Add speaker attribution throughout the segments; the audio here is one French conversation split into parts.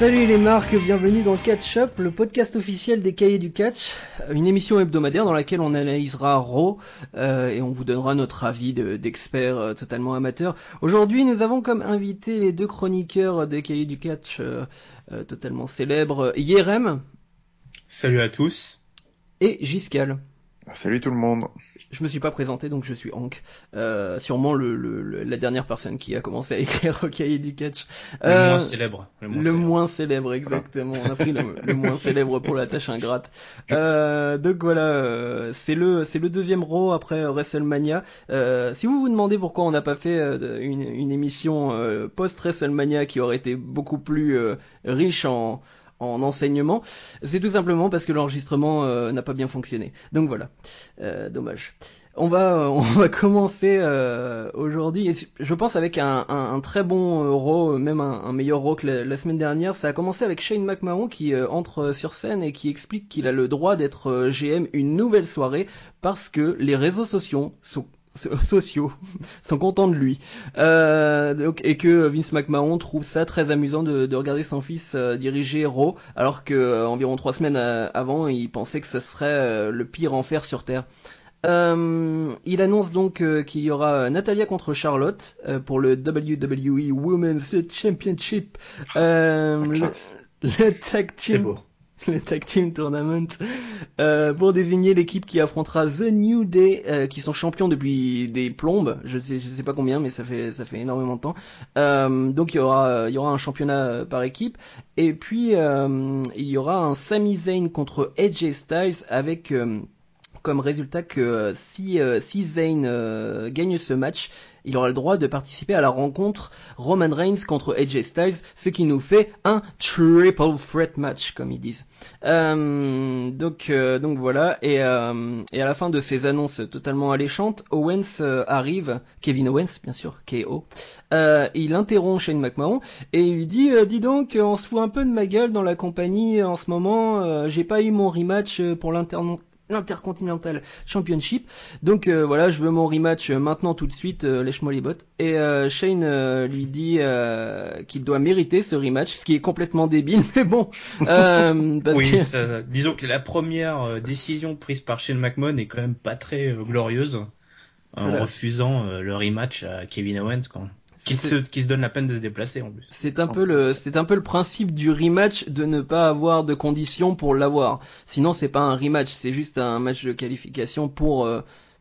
Speaker 1: Salut les marques, bienvenue dans Catch Up, le podcast officiel des cahiers du catch, une émission hebdomadaire dans laquelle on analysera Raw et on vous donnera notre avis d'experts totalement amateurs. Aujourd'hui, nous avons comme invité les deux chroniqueurs des cahiers du catch totalement célèbres, Yerem.
Speaker 2: Salut à tous.
Speaker 1: Et Giscal.
Speaker 3: Salut tout le monde.
Speaker 1: Je me suis pas présenté, donc je suis Hank. Sûrement la dernière personne qui a commencé à écrire au cahier du catch.
Speaker 2: Le moins célèbre.
Speaker 1: Le moins célèbre, exactement. On a pris le moins célèbre pour la tâche ingrate. Donc voilà, c'est le deuxième Raw après WrestleMania. Si vous vous demandez pourquoi on n'a pas fait une émission post-WrestleMania qui aurait été beaucoup plus riche en enseignement, c'est tout simplement parce que l'enregistrement n'a pas bien fonctionné. Donc voilà, dommage. On va commencer aujourd'hui, je pense avec un très bon Raw, même un meilleur Raw que la semaine dernière. Ça a commencé avec Shane McMahon qui entre sur scène et qui explique qu'il a le droit d'être GM une nouvelle soirée parce que les réseaux sociaux sont contents de lui et que Vince McMahon trouve ça très amusant de regarder son fils diriger Raw alors que environ 3 semaines avant il pensait que ce serait le pire enfer sur terre. Il annonce donc qu'il y aura Natalya contre Charlotte pour le WWE Women's Championship, le tag team.
Speaker 2: C'est beau.
Speaker 1: Le Tag Team Tournament pour désigner l'équipe qui affrontera The New Day qui sont champions depuis des plombes, je sais pas combien mais ça fait énormément de temps. Donc il y aura un championnat par équipe et puis il y aura un Sami Zayn contre AJ Styles avec comme résultat que si Zayn gagne ce match, il aura le droit de participer à la rencontre Roman Reigns contre AJ Styles, ce qui nous fait un triple threat match, comme ils disent. Donc voilà, et à la fin de ces annonces totalement alléchantes, Owens arrive, Kevin Owens, bien sûr, KO. Il interrompt Shane McMahon et il lui dit dis donc, on se fout un peu de ma gueule dans la compagnie en ce moment, j'ai pas eu mon rematch pour l'Intercontinental Championship, donc voilà, je veux mon rematch maintenant tout de suite, lèche-moi les bottes. Et Shane lui dit qu'il doit mériter ce rematch, ce qui est complètement débile, mais bon.
Speaker 2: Disons que la première décision prise par Shane McMahon est quand même pas très glorieuse, en refusant le rematch à Kevin Owens, quoi. Qui se donne la peine de se déplacer en plus.
Speaker 1: C'est un peu le principe du rematch, de ne pas avoir de conditions pour l'avoir. Sinon c'est pas un rematch, c'est juste un match de qualification pour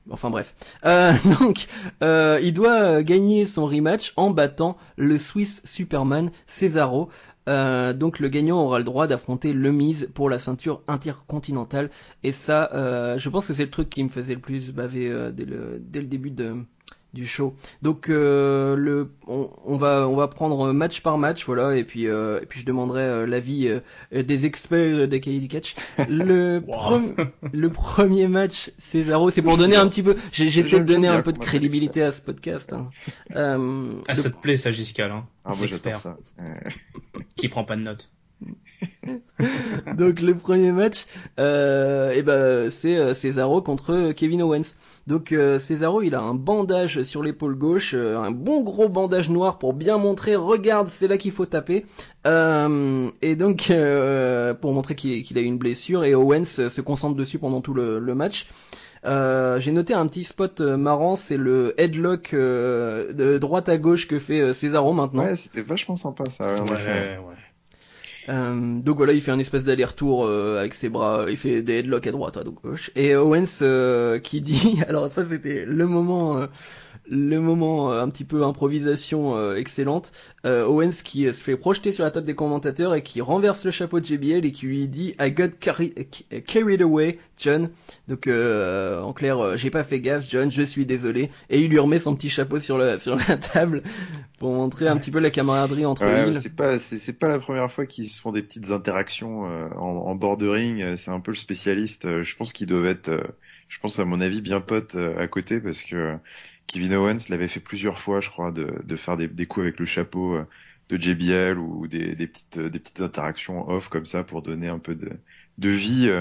Speaker 1: enfin bref. Donc il doit gagner son rematch en battant le Swiss Superman Cesaro. Donc le gagnant aura le droit d'affronter le Miz pour la ceinture intercontinentale, et ça je pense que c'est le truc qui me faisait le plus baver dès le début du show. Donc on va prendre match par match, voilà, et puis je demanderai l'avis des experts des cahiers du catch. Le premier match Cesaro, c'est pour donner un petit peu, j'essaie de donner un peu de crédibilité à ce podcast, hein.
Speaker 2: Ça te plaît ça, Giscal, hein?
Speaker 3: Ah, moi j'adore ça.
Speaker 2: Qui prend pas de notes.
Speaker 1: Donc le premier match c'est Cesaro contre Kevin Owens. Donc Cesaro, il a un bandage sur l'épaule gauche, un bon gros bandage noir pour bien montrer, regarde, c'est là qu'il faut taper. Et donc pour montrer qu'il a eu une blessure, et Owens se concentre dessus pendant tout le match. J'ai noté un petit spot marrant, c'est le headlock de droite à gauche que fait Cesaro maintenant.
Speaker 3: Ouais, c'était vachement sympa ça.
Speaker 2: Ouais.
Speaker 1: Donc voilà, il fait un espèce d'aller-retour avec ses bras, il fait des headlocks à droite, à gauche. Et Owens qui dit, alors ça c'était le moment un petit peu improvisation excellente. Owens qui se fait projeter sur la table des commentateurs et qui renverse le chapeau de JBL et qui lui dit I got carried away, John. Donc en clair, j'ai pas fait gaffe, John, je suis désolé. Et il lui remet son petit chapeau sur la table pour montrer un petit peu la camaraderie entre eux.
Speaker 3: C'est pas la première fois qu'ils se font des petites interactions en bord de ring. C'est un peu le spécialiste. Je pense qu'ils doivent être, je pense à mon avis, bien potes à côté, parce que Kevin Owens l'avait fait plusieurs fois, je crois, de faire des coups avec le chapeau de JBL ou des petites interactions off comme ça pour donner un peu de vie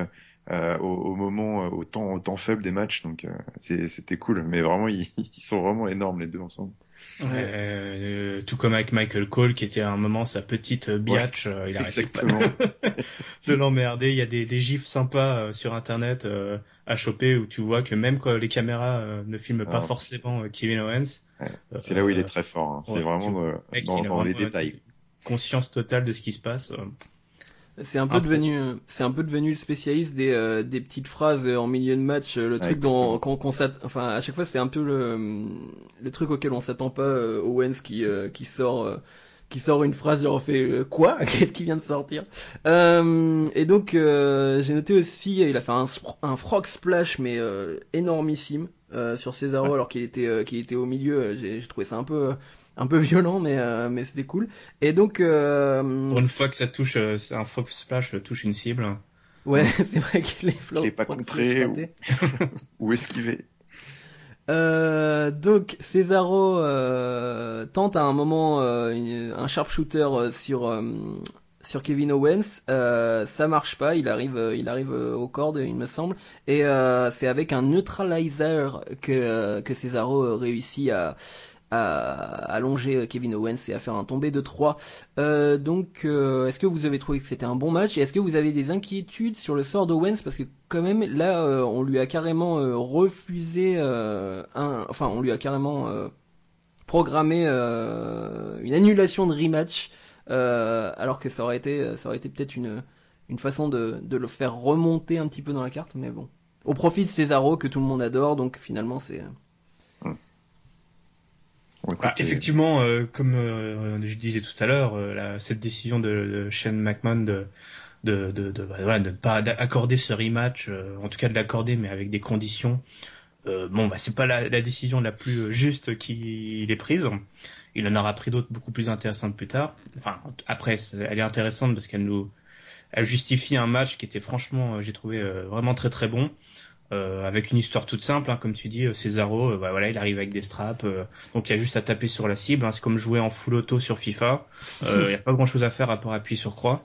Speaker 3: au moment, au temps faible des matchs. Donc c'était cool. Mais vraiment, ils sont vraiment énormes les deux ensemble.
Speaker 2: Tout comme avec Michael Cole, qui était à un moment sa petite biatch, il arrêtait pas de l'emmerder. Il y a des gifs sympas sur Internet à choper où tu vois que même quand les caméras ne filment pas forcément Kevin Owens.
Speaker 3: C'est là où il est très fort. Hein. C'est vraiment dans les détails.
Speaker 2: Conscience totale de ce qui se passe.
Speaker 1: C'est un peu devenu le spécialiste des petites phrases en milieu de match, le truc dont enfin à chaque fois c'est un peu le truc auquel on s'attend pas, Owens qui sort une phrase, genre fait quoi, qu'est-ce qui vient de sortir, et donc j'ai noté aussi il a fait un frog splash mais énormissime sur Cesaro alors qu'il était au milieu. J'ai trouvé ça un peu violent, mais c'était cool. Et donc
Speaker 2: pour une fois que ça touche, un frog splash touche une cible.
Speaker 1: Ouais, c'est vrai que les flops.
Speaker 3: Qu'il n'est pas contré ou esquivé.
Speaker 1: Donc Cesaro tente à un moment un sharpshooter sur Kevin Owens. Ça marche pas. Il arrive aux cordes, il me semble. Et c'est avec un neutralizer que Cesaro réussit à allonger Kevin Owens et à faire un tombé de 3. Donc est-ce que vous avez trouvé que c'était un bon match, et est-ce que vous avez des inquiétudes sur le sort d'Owens, parce que quand même là on lui a carrément refusé on lui a carrément programmé une annulation de rematch, alors que ça aurait été peut-être une façon de le faire remonter un petit peu dans la carte, mais bon, au profit de Cesaro que tout le monde adore, donc finalement c'est
Speaker 2: effectivement, comme je disais tout à l'heure, cette décision de Shane McMahon de ne pas accorder ce rematch, en tout cas de l'accorder mais avec des conditions, c'est pas la décision la plus juste qu'il ait prise. Il en aura pris d'autres beaucoup plus intéressantes plus tard. Enfin, après, elle est intéressante parce qu'elle justifie un match qui était franchement, j'ai trouvé vraiment très très bon. Avec une histoire toute simple, hein, comme tu dis, Cesaro, il arrive avec des straps, donc il y a juste à taper sur la cible, hein, c'est comme jouer en full auto sur FIFA, il y a pas grand chose à faire à part appuyer sur croix.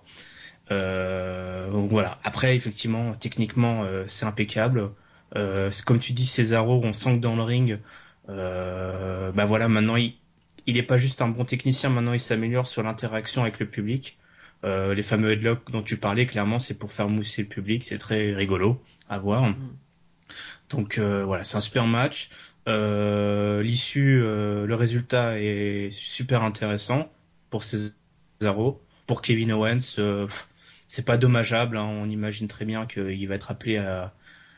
Speaker 2: Donc voilà. Après, effectivement, techniquement, c'est impeccable. C'est comme tu dis, Cesaro, on sent que dans le ring, maintenant il est pas juste un bon technicien, maintenant il s'améliore sur l'interaction avec le public. Les fameux headlocks dont tu parlais, clairement, c'est pour faire mousser le public, c'est très rigolo à voir. Donc c'est un super match. L'issue, le résultat est super intéressant pour Cesaro. Pour Kevin Owens, c'est pas dommageable, hein. On imagine très bien qu'il va être appelé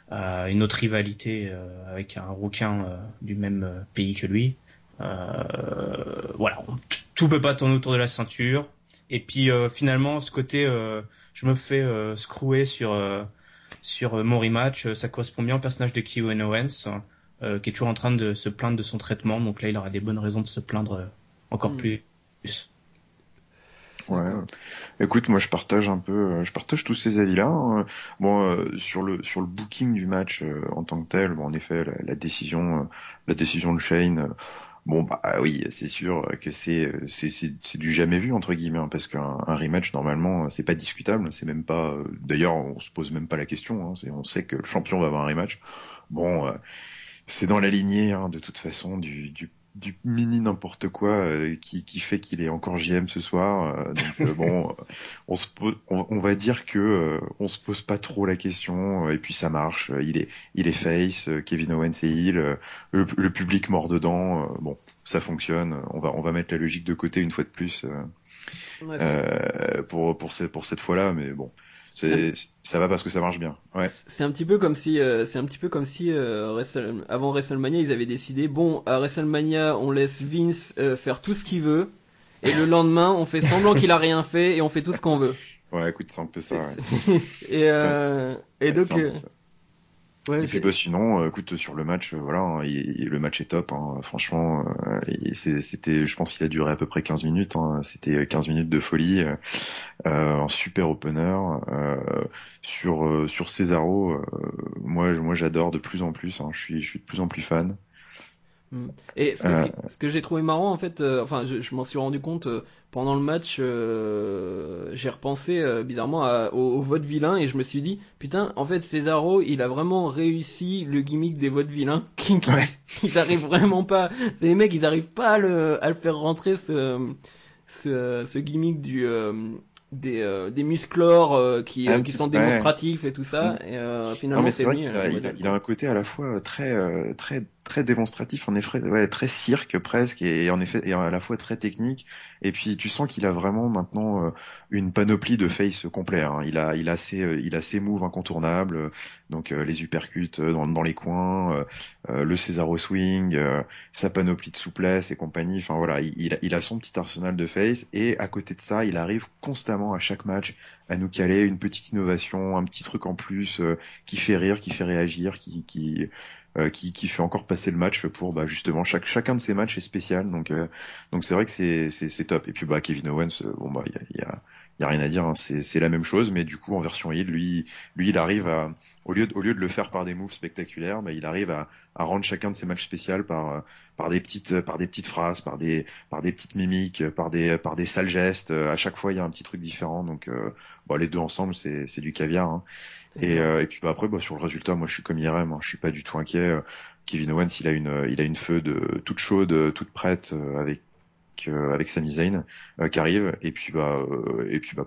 Speaker 2: à une autre rivalité avec un rouquin du même pays que lui. Tout peut pas tourner autour de la ceinture. Et puis finalement, ce côté, je me fais screwer sur mon rematch, ça correspond bien au personnage de Kevin Owens, qui est toujours en train de se plaindre de son traitement. Donc là, il aura des bonnes raisons de se plaindre encore plus.
Speaker 3: Ouais. Écoute, moi je partage tous ces avis-là. Hein. Sur le booking du match en tant que tel, en effet, la décision de Shane. Oui, c'est sûr que c'est du jamais vu entre guillemets, hein, parce qu'un rematch normalement c'est pas discutable, c'est même pas. D'ailleurs, on se pose même pas la question. Hein, on sait que le champion va avoir un rematch. C'est dans la lignée, hein, de toute façon du mini n'importe quoi qui fait qu'il est encore JM ce soir. On va dire que on se pose pas trop la question, et puis ça marche. Il est face, Kevin Owens est heel, le public mord dedans. Ça fonctionne. On va mettre la logique de côté une fois de plus pour cette fois-là, mais bon. Ça va parce que ça marche bien. Ouais.
Speaker 1: C'est un petit peu comme si avant WrestleMania, ils avaient décidé, à WrestleMania, on laisse Vince faire tout ce qu'il veut, et le lendemain, on fait semblant qu'il a rien fait et on fait tout ce qu'on veut.
Speaker 3: Ouais, écoute, c'est un peu ça.
Speaker 1: Ouais. et donc.
Speaker 3: Ouais, et puis sinon, écoute, sur le match, le match est top, hein, franchement. Je pense qu'il a duré à peu près 15 minutes. Hein, c'était 15 minutes de folie, un super opener. Sur Cesaro, moi j'adore de plus en plus. Hein, je suis de plus en plus fan.
Speaker 1: Et ce que j'ai trouvé marrant en fait, enfin je m'en suis rendu compte pendant le match, j'ai repensé bizarrement au vaudevillain et je me suis dit putain en fait Cesaro il a vraiment réussi le gimmick des vaudevillains qu'ils arrivent vraiment pas, les mecs ils arrivent pas à le faire rentrer ce gimmick des musclores qui sont démonstratifs et tout ça et finalement
Speaker 3: mais
Speaker 1: c'est
Speaker 3: vrai
Speaker 1: lui
Speaker 3: qu'il a un côté à la fois très démonstratif en effet, très cirque presque et en effet et à la fois très technique, et puis tu sens qu'il a vraiment maintenant une panoplie de face complet, hein. Il a ses moves incontournables, donc les uppercuts dans les coins, le Cesaro swing, sa panoplie de souplesse et compagnie, enfin voilà, il a son petit arsenal de face, et à côté de ça il arrive constamment à chaque match à nous caler une petite innovation, un petit truc en plus qui fait rire, qui fait réagir, qui fait encore passer le match pour justement chacun de ces matchs est spécial, donc c'est vrai que c'est top. Et puis Kevin Owens, il y a rien à dire, hein, c'est la même chose, mais du coup en version heel, lui il arrive à au lieu de le faire par des moves spectaculaires, il arrive à rendre chacun de ses matchs spéciaux par des petites phrases, par des petites mimiques, par des sales gestes. À chaque fois il y a un petit truc différent, donc les deux ensemble c'est du caviar, hein. Et puis après sur le résultat, moi je suis comme Irem, hein, je suis pas du tout inquiet. Kevin Owens il a une feud toute chaude, toute prête avec Sami Zayn qui arrive, et puis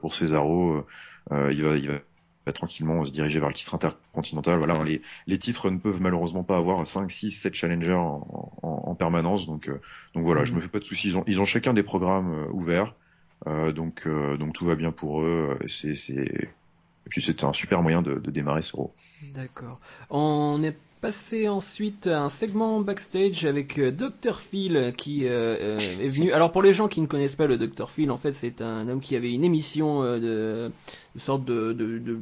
Speaker 3: pour Cesaro il va tranquillement se diriger vers le titre intercontinental. Voilà, hein, les titres ne peuvent malheureusement pas avoir 5, 6, 7 challengers en permanence, donc voilà, je me fais pas de soucis, ils ont chacun des programmes ouverts, donc tout va bien pour eux, et puis c'était un super moyen de démarrer ce Raw.
Speaker 1: D'accord. On est passé ensuite à un segment backstage avec Dr. Phil qui est venu. Alors pour les gens qui ne connaissent pas le Dr. Phil, en fait c'est un homme qui avait une émission de sorte de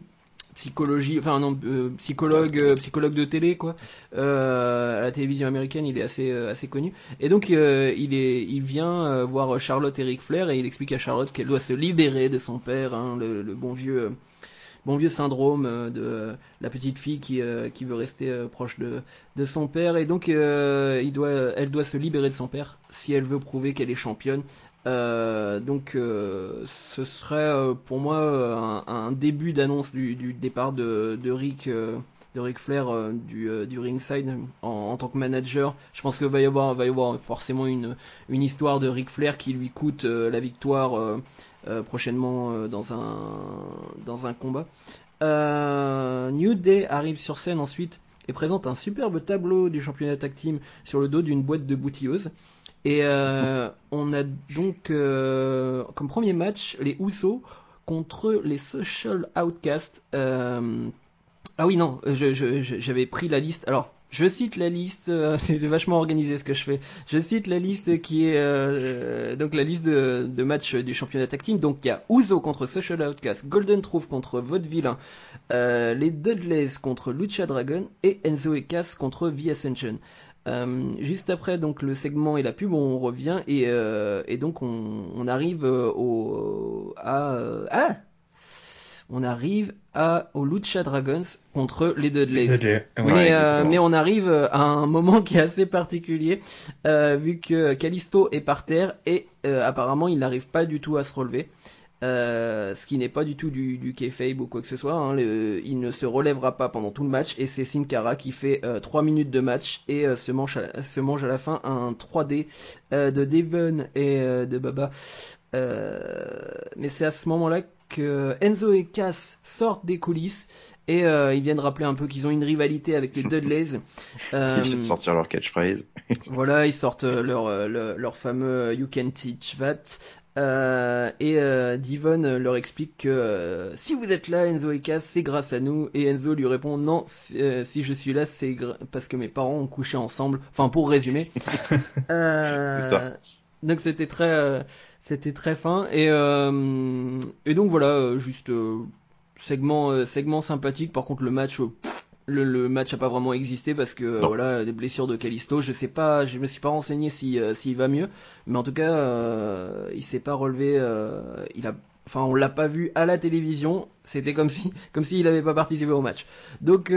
Speaker 1: psychologie, enfin non, psychologue de télé quoi. À la télévision américaine, il est assez connu. Et donc il vient voir Charlotte et Ric Flair et il explique à Charlotte qu'elle doit se libérer de son père, hein, le bon vieux syndrome de la petite fille qui veut rester proche de son père, et donc elle doit se libérer de son père si elle veut prouver qu'elle est championne. Donc ce serait pour moi un début d'annonce du départ de Ric Flair du ringside en tant que manager. Je pense que va y avoir forcément une histoire de Ric Flair qui lui coûte la victoire prochainement dans un combat. New Day arrive sur scène ensuite et présente un superbe tableau du championnat tag team sur le dos d'une boîte de boutilleuse. Et on a donc comme premier match les Usos contre les Social Outcasts. Ah oui, non, j'avais pris la liste. Alors, je cite la liste, c'est vachement organisé ce que je fais. Je cite la liste qui est donc la liste de matchs du championnat tag team. Donc il y a Uso contre Social Outcast, Golden Truth contre Vaudevillain, les Dudleys contre Lucha Dragon et Enzo et Cass contre The Ascension. Juste après donc le segment et la pub, on revient et donc on arrive on arrive aux Lucha Dragons contre les Dudleys. Mais on arrive à un moment qui est assez particulier, vu que Kalisto est par terre et apparemment il n'arrive pas du tout à se relever. Ce qui n'est pas du tout du kayfabe ou quoi que ce soit, hein. Il ne se relèvera pas pendant tout le match et c'est Sin Cara qui fait 3 minutes de match et se mange à la fin un 3D de Devon et de Baba. Mais c'est à ce moment-là que Enzo et Cass sortent des coulisses et ils viennent rappeler un peu qu'ils ont une rivalité avec les Dudleys.
Speaker 3: Ils viennent sortir leur catchphrase.
Speaker 1: Voilà, ils sortent leur fameux You Can Teach That. Et Devon leur explique que si vous êtes là, Enzo et Cass, c'est grâce à nous. Et Enzo lui répond non, si je suis là, c'est parce que mes parents ont couché ensemble. Enfin, pour résumer.
Speaker 3: C'est ça.
Speaker 1: Donc c'était très fin. Et donc voilà, juste segment sympathique. Par contre, le match. Le match a pas vraiment existé parce que voilà, les blessures de Kalisto, je sais pas, je me suis pas renseigné s'il va mieux, mais en tout cas il s'est pas relevé, il a enfin on l'a pas vu à la télévision, c'était comme s'il avait pas participé au match. Donc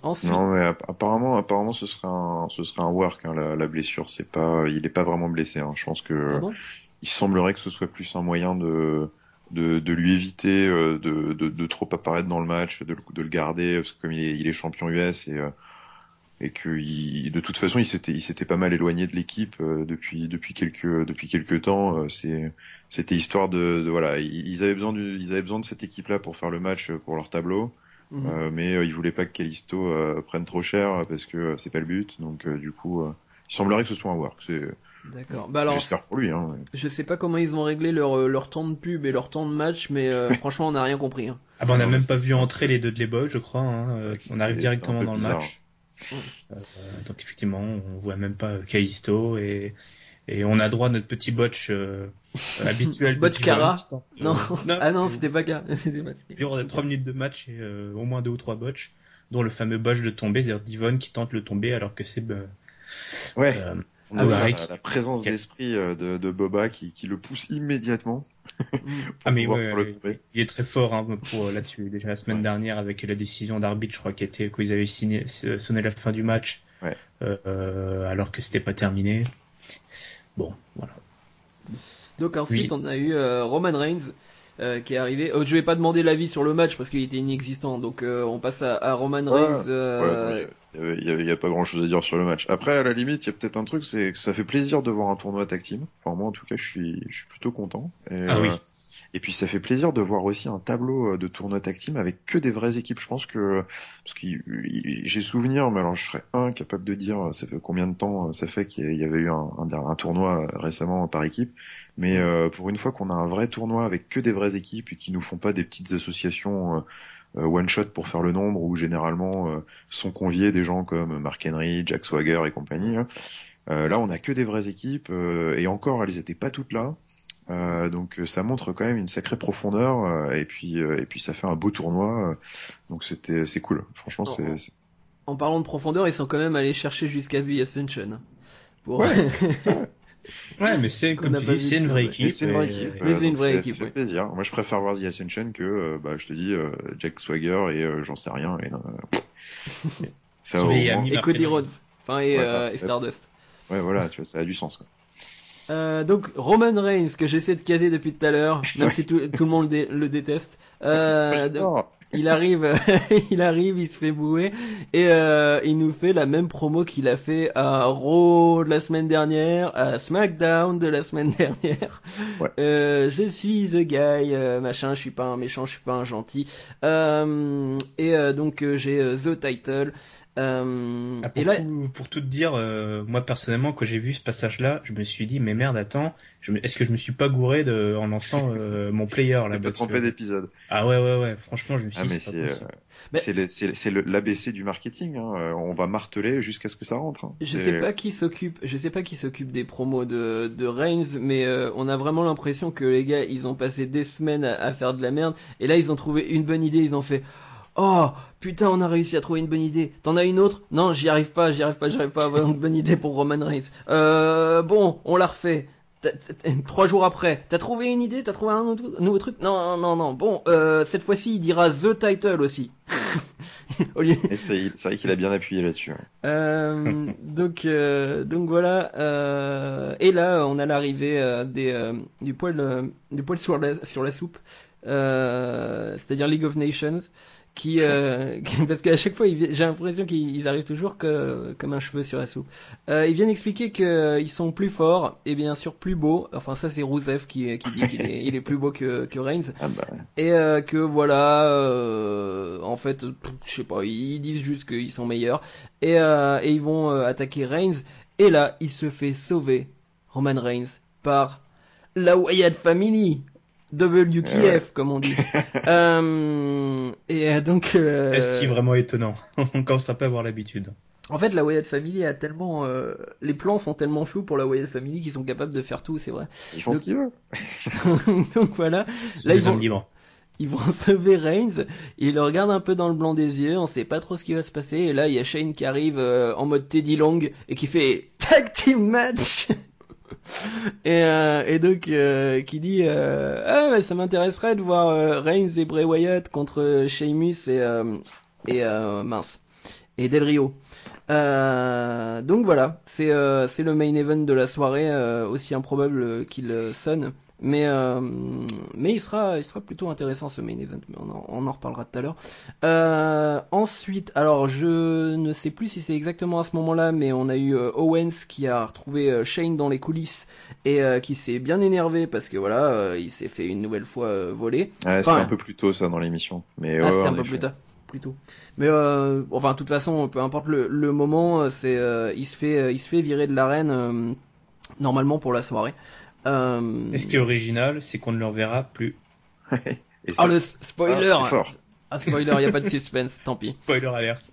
Speaker 1: ensuite.
Speaker 3: Non, mais apparemment, ce serait un work, hein, la blessure. Il est pas vraiment blessé, hein. Je pense que
Speaker 1: Ah bon
Speaker 3: il semblerait que ce soit plus un moyen de lui éviter de trop apparaître dans le match, de le garder, parce que comme il est champion US et que de toute façon il s'était pas mal éloigné de l'équipe depuis quelques temps. C'était histoire de voilà, ils avaient besoin de cette équipe là pour faire le match pour leur tableau. Mais ils voulaient pas que Callisto prenne trop cher parce que c'est pas le but. Donc du coup, il semblerait que ce soit un work.
Speaker 1: D'accord. Bah alors,
Speaker 3: j'espère pour lui. Hein.
Speaker 1: Je sais pas comment ils vont régler leur temps de pub et leur temps de match, mais franchement, on n'a rien compris. Hein.
Speaker 2: Ah bah on n'a même pas vu entrer les Dudley Boys, je crois. Hein. On arrive directement dans le match. Donc effectivement, on voit même pas Callisto et on a droit à notre petit botch habituel.
Speaker 1: Botch Cara. Non. Ah non, c'était pas Cara.
Speaker 2: Puis on a 3 minutes de match et au moins 2 ou 3 botch, dont le fameux botch de tomber, c'est-à-dire Devon qui tente le tomber alors que c'est
Speaker 3: on a la présence d'esprit de Boba qui le pousse immédiatement.
Speaker 2: Mais il est très fort hein, pour là-dessus. Déjà la semaine dernière avec la décision d'arbitre, je crois qu'ils avaient sonné la fin du match, alors que c'était pas terminé. Bon, voilà.
Speaker 1: Donc ensuite on a eu Roman Reigns qui est arrivé. Je vais pas demander l'avis sur le match parce qu'il était inexistant. Donc on passe à Roman Reigns.
Speaker 3: Il y a pas grand chose à dire sur le match. Après, à la limite, il y a peut-être un truc, c'est que ça fait plaisir de voir un tournoi tag team. Enfin, moi, en tout cas, je suis plutôt content.
Speaker 2: Oui.
Speaker 3: Et puis, ça fait plaisir de voir aussi un tableau de tournoi tag team avec que des vraies équipes. Je pense parce que j'ai souvenir, mais alors je serais incapable de dire ça fait combien de temps ça fait qu'il y avait eu un tournoi récemment par équipe. Mais pour une fois qu'on a un vrai tournoi avec que des vraies équipes et qui nous font pas des petites associations one shot pour faire le nombre, où généralement sont conviés des gens comme Mark Henry, Jack Swagger et compagnie. Là, on a que des vraies équipes et encore, elles étaient pas toutes là. Donc ça montre quand même une sacrée profondeur et puis ça fait un beau tournoi. Donc c'est cool. Franchement, c'est.
Speaker 1: En parlant de profondeur, ils sont quand même allés chercher jusqu'à The Ascension.
Speaker 2: Ouais, mais c'est comme tu dis, c'est une vraie équipe.
Speaker 3: C'est une vraie équipe.
Speaker 1: Mais c'est une vraie équipe.
Speaker 3: Ça fait plaisir. Moi, je préfère voir The Ascension que, je te dis, Jack Swagger et j'en sais rien.
Speaker 1: Et Cody Rhodes. Enfin, et Stardust.
Speaker 3: Ouais, voilà, tu vois, ça a du sens. Quoi.
Speaker 1: Donc Roman Reigns que j'essaie de caser depuis tout à l'heure, même si tout le monde le déteste. Il arrive, il se fait bouer et il nous fait la même promo qu'il a fait à Raw de la semaine dernière, à SmackDown de la semaine dernière.
Speaker 3: Ouais.
Speaker 1: Je suis the guy, machin, je suis pas un méchant, je suis pas un gentil. Donc j'ai the title.
Speaker 2: Pour tout te dire, moi personnellement, quand j'ai vu ce passage-là, je me suis dit, mais merde, attends, est-ce que je me suis pas gouré en lançant mon player là?
Speaker 3: Pas trompé d'épisode.
Speaker 2: Ah ouais, franchement, je me suis dit,
Speaker 3: c'est l'ABC du marketing. Hein. On va marteler jusqu'à ce que ça rentre. Hein.
Speaker 1: Je sais pas qui s'occupe des promos de Reigns, mais on a vraiment l'impression que les gars, ils ont passé des semaines à faire de la merde, et là ils ont trouvé une bonne idée, ils ont fait. Oh, putain, on a réussi à trouver une bonne idée. T'en as une autre? Non, j'arrive pas à avoir une bonne idée pour Roman Reigns. Bon, on la refait. 3 jours après, t'as trouvé une idée? T'as trouvé un nouveau truc? Non. Bon, cette fois-ci, il dira The Title aussi.
Speaker 3: C'est vrai qu'il a bien appuyé là-dessus.
Speaker 1: Donc voilà. Et là, on a l'arrivée du poil sur la soupe. C'est-à-dire League of Nations. Parce qu'à chaque fois j'ai l'impression qu'ils arrivent toujours comme un cheveu sur la soupe. Ils viennent expliquer qu'ils sont plus forts et bien sûr plus beaux. Enfin ça c'est Rusev qui dit qu'il est plus beau que Reigns. Et que voilà, en fait je sais pas, ils disent juste qu'ils sont meilleurs et ils vont attaquer Reigns. Et là il se fait sauver, Roman Reigns, par la Wyatt Family. WKF, comme on dit. Donc.
Speaker 2: Est-ce si vraiment étonnant? On commence à pas avoir l'habitude.
Speaker 1: En fait, la Wyatt Family a tellement, les plans sont tellement flous pour la Wyatt Family qu'ils sont capables de faire tout, c'est vrai.
Speaker 3: Ils font ce qu'ils veulent.
Speaker 1: Donc voilà. Là, ils vont sauver Reigns. Ils le regardent un peu dans le blanc des yeux. On sait pas trop ce qui va se passer. Et là, il y a Shane qui arrive en mode Teddy Long et qui fait Tag Team Match. Et donc qui dit ah bah, ça m'intéresserait de voir Reigns et Bray Wyatt contre Sheamus et mince et Del Rio. Donc voilà, c'est le main event de la soirée, aussi improbable qu'il sonne, mais il sera plutôt intéressant ce main event, mais on en reparlera tout à l'heure. Ensuite, alors je ne sais plus si c'est exactement à ce moment-là, mais on a eu Owens qui a retrouvé Shane dans les coulisses et qui s'est bien énervé parce que voilà, il s'est fait une nouvelle fois voler.
Speaker 3: Ouais,
Speaker 1: Enfin,
Speaker 3: c'était un peu plus tôt ça dans l'émission. Mais
Speaker 1: ah,
Speaker 3: ouais,
Speaker 1: c'était
Speaker 3: en
Speaker 1: un peu
Speaker 3: effet.
Speaker 1: plus tard, plutôt. Mais enfin, de toute façon, peu importe le moment, il se fait virer de l'arène normalement pour la soirée.
Speaker 2: Et ce qui est original, c'est qu'on ne le reverra plus.
Speaker 3: Et
Speaker 1: Ah,
Speaker 3: ça,
Speaker 1: le spoiler!
Speaker 3: c'est fort.
Speaker 1: Ah, spoiler, y a pas de suspense, tant pis.
Speaker 2: Spoiler alerte.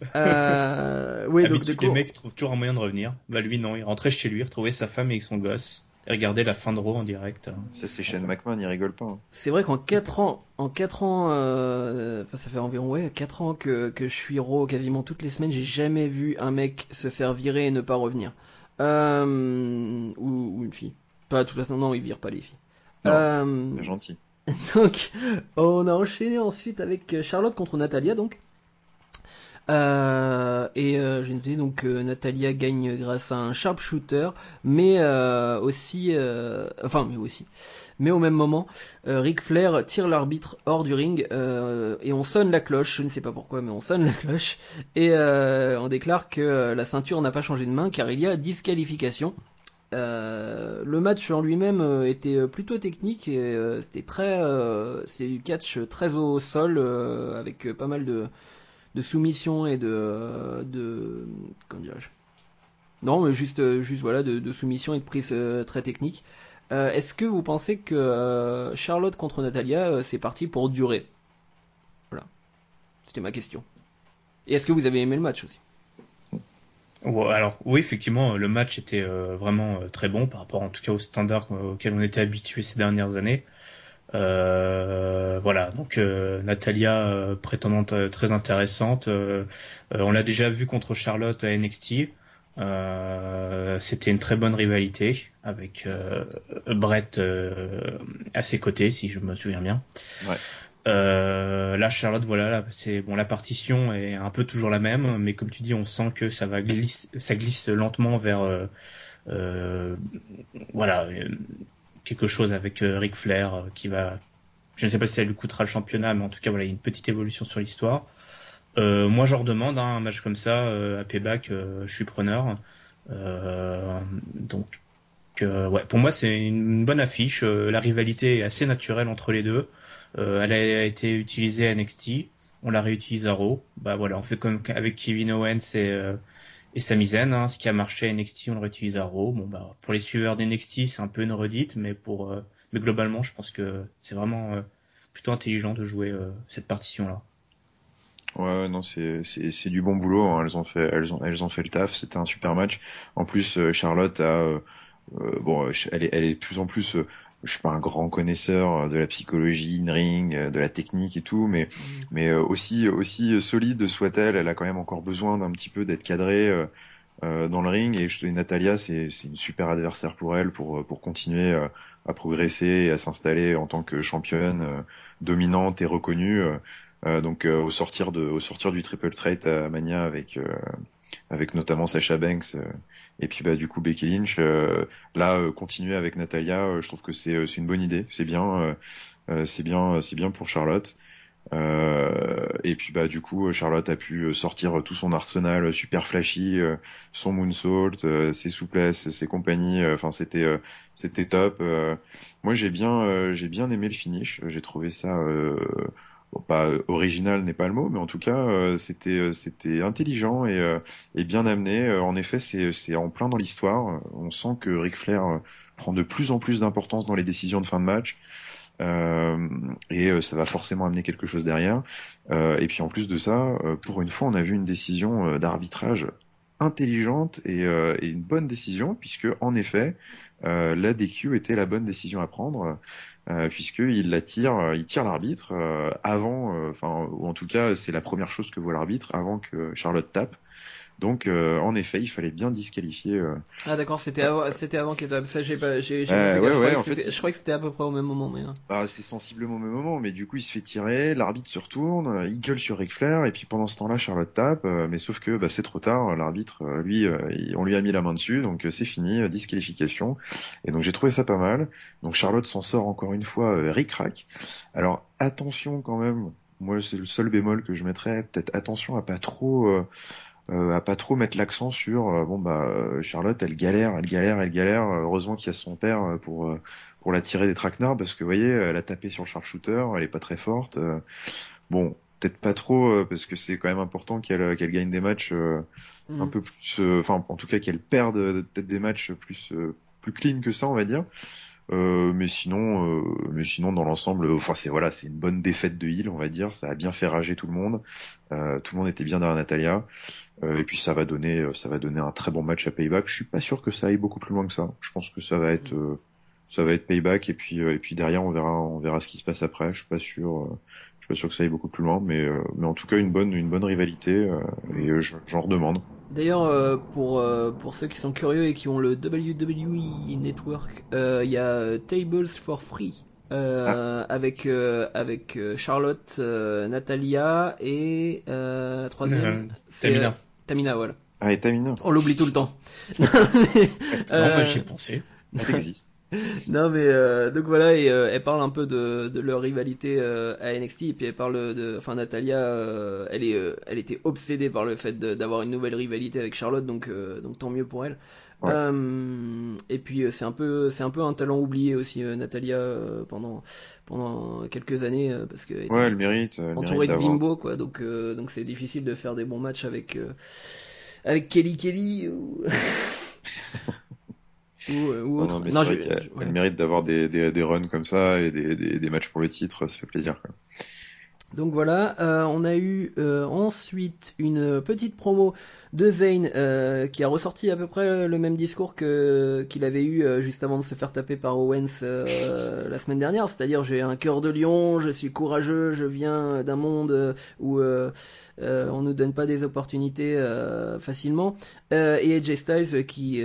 Speaker 1: Oui, donc du
Speaker 2: D'habitude, les
Speaker 1: coup,
Speaker 2: mecs trouvent toujours un moyen de revenir. Bah lui, non, il rentrait chez lui, retrouvait sa femme et son gosse, et regardait la fin de Raw en direct.
Speaker 3: Ça, c'est Shane McMahon, il rigole pas. Hein.
Speaker 1: c'est vrai qu'en 4 ans, enfin, ça fait environ, ouais, 4 ans que je suis Raw quasiment toutes les semaines, j'ai jamais vu un mec se faire virer et ne pas revenir. Ou une fille. Pas, de toute façon, non, ils virent pas les filles.
Speaker 3: Non,
Speaker 1: Euh,
Speaker 3: c'est gentil.
Speaker 1: donc, on a enchaîné ensuite avec Charlotte contre Natalia, donc. J'ai noté donc que Natalia gagne grâce à un sharpshooter, mais mais au même moment, Ric Flair tire l'arbitre hors du ring et on sonne la cloche. Je ne sais pas pourquoi, mais on sonne la cloche et on déclare que la ceinture n'a pas changé de main car il y a disqualification. Le match en lui-même était plutôt technique et c'était c'est du catch très au sol avec pas mal de soumission et de comment dirais-je, non mais juste voilà de soumission et de prise très technique. Est-ce que vous pensez que Charlotte contre Natalia c'est parti pour durer? Voilà, c'était ma question. Et est-ce que vous avez aimé le match aussi?
Speaker 2: Ouais, alors oui, effectivement, le match était vraiment très bon par rapport en tout cas aux standards auxquels on était habitués ces dernières années. Voilà, donc Natalia, prétendante très intéressante. On l'a déjà vu contre Charlotte à NXT. C'était une très bonne rivalité avec Brett à ses côtés, si je me souviens bien.
Speaker 3: Ouais.
Speaker 2: Là, Charlotte, voilà, là, c'est bon, la partition est un peu toujours la même, mais comme tu dis, on sent que ça glisse lentement vers, voilà, quelque chose avec Ric Flair qui va, je ne sais pas si ça lui coûtera le championnat, mais en tout cas, voilà, il y a une petite évolution sur l'histoire. Moi, je redemande hein, un match comme ça à Payback, je suis preneur. Donc, ouais, pour moi, c'est une bonne affiche. La rivalité est assez naturelle entre les deux. Elle a été utilisée à NXT. On la réutilise à Raw. Bah voilà, on fait comme avec Kevin Owens et Sami Zayn. Hein. Ce qui a marché à NXT, on le réutilise à Raw. Bon bah pour les suiveurs d'NXT, c'est un peu une redite, mais mais globalement, je pense que c'est vraiment plutôt intelligent de jouer cette partition-là.
Speaker 3: Ouais, non, c'est du bon boulot. Hein. Elles ont fait le taf. C'était un super match. En plus, Charlotte a bon, elle est de plus en plus, je suis pas un grand connaisseur de la psychologie, in-ring, de la technique et tout, mais aussi solide soit-elle, elle a quand même encore besoin d'un petit peu d'être cadrée dans le ring. Et Natalia, c'est une super adversaire pour elle, pour continuer à progresser et à s'installer en tant que championne dominante et reconnue. Donc au sortir du triple threat à Mania avec notamment Sasha Banks et puis bah du coup Becky Lynch là continuer avec Natalia je trouve que c'est une bonne idée, c'est bien pour Charlotte et puis bah du coup Charlotte a pu sortir tout son arsenal super flashy, son moonsault, ses souplesses, ses compagnies, enfin c'était top. Moi j'ai bien aimé le finish, j'ai trouvé ça bon, pas original n'est pas le mot, mais en tout cas c'était intelligent et bien amené. En effet, c'est en plein dans l'histoire. On sent que Ric Flair prend de plus en plus d'importance dans les décisions de fin de match. Ça va forcément amener quelque chose derrière. Et puis en plus de ça, pour une fois, on a vu une décision d'arbitrage intelligente et une bonne décision, puisque en effet, la DQ était la bonne décision à prendre, puisqu'il il tire l'arbitre avant, enfin, ou en tout cas, c'est la première chose que voit l'arbitre avant que Charlotte tape. Donc, en effet, il fallait bien disqualifier.
Speaker 1: Ah d'accord, c'était avant qu'elle ça j'ai pas j'ai
Speaker 3: ouais,
Speaker 1: je crois que c'était à peu près au même moment mais
Speaker 3: Bah, c'est sensiblement au même moment, mais du coup, il se fait tirer, l'arbitre se retourne, il gueule sur Ric Flair, et puis pendant ce temps-là, Charlotte tape, mais sauf que bah, c'est trop tard, l'arbitre, lui, on lui a mis la main dessus, donc c'est fini, disqualification. Et donc j'ai trouvé ça pas mal. Donc Charlotte s'en sort encore une fois ric-rac. Alors attention quand même, moi c'est le seul bémol que je mettrais, peut-être attention à pas trop mettre l'accent sur Charlotte elle galère, heureusement qu'il y a son père pour la tirer des traquenards parce que vous voyez elle a tapé sur le sharpshooter, elle est pas très forte, bon peut-être pas trop parce que c'est quand même important qu'elle gagne des matchs un peu plus enfin en tout cas qu'elle perde peut-être des matchs plus clean que ça on va dire. Mais sinon dans l'ensemble, enfin c'est une bonne défaite de heel, on va dire. Ça a bien fait rager tout le monde. Tout le monde était bien derrière Natalia. Et puis ça va donner un très bon match à Payback. Je suis pas sûr que ça aille beaucoup plus loin que ça. Je pense que ça va être Payback et puis derrière on verra ce qui se passe après. Je suis pas sûr que ça aille beaucoup plus loin, mais en tout cas une bonne rivalité et j'en redemande.
Speaker 1: D'ailleurs, pour ceux qui sont curieux et qui ont le WWE Network, il y a Tables for Free avec Charlotte, Natalia et la troisième, c'est
Speaker 2: Tamina.
Speaker 1: Tamina, voilà.
Speaker 3: Ah, et Tamina.
Speaker 1: On l'oublie tout le temps.
Speaker 2: Non, moi j'y ai pensé.
Speaker 3: Ça existe.
Speaker 1: Non mais donc voilà et elle parle un peu de leur rivalité à NXT et puis elle parle enfin Natalia elle était obsédée par le fait d'avoir une nouvelle rivalité avec Charlotte donc tant mieux pour elle.
Speaker 3: Ouais.
Speaker 1: Et puis c'est un peu un talent oublié aussi Natalia pendant quelques années parce que
Speaker 3: Ouais, elle mérite.
Speaker 1: entourée de
Speaker 3: d'avoir.
Speaker 1: bimbo quoi donc c'est difficile de faire des bons matchs avec Kelly ou ou autre.
Speaker 3: Non, mais
Speaker 1: Non,
Speaker 3: c'est vrai qu'elle elle mérite d'avoir des runs comme ça et des matchs pour le titre, ça fait plaisir, quoi.
Speaker 1: Donc voilà, on a eu ensuite une petite promo de Zayn qui a ressorti à peu près le même discours qu'il avait eu juste avant de se faire taper par Owens la semaine dernière, c'est-à-dire j'ai un cœur de lion, je suis courageux, je viens d'un monde où on nous donne pas des opportunités facilement, et AJ Styles qui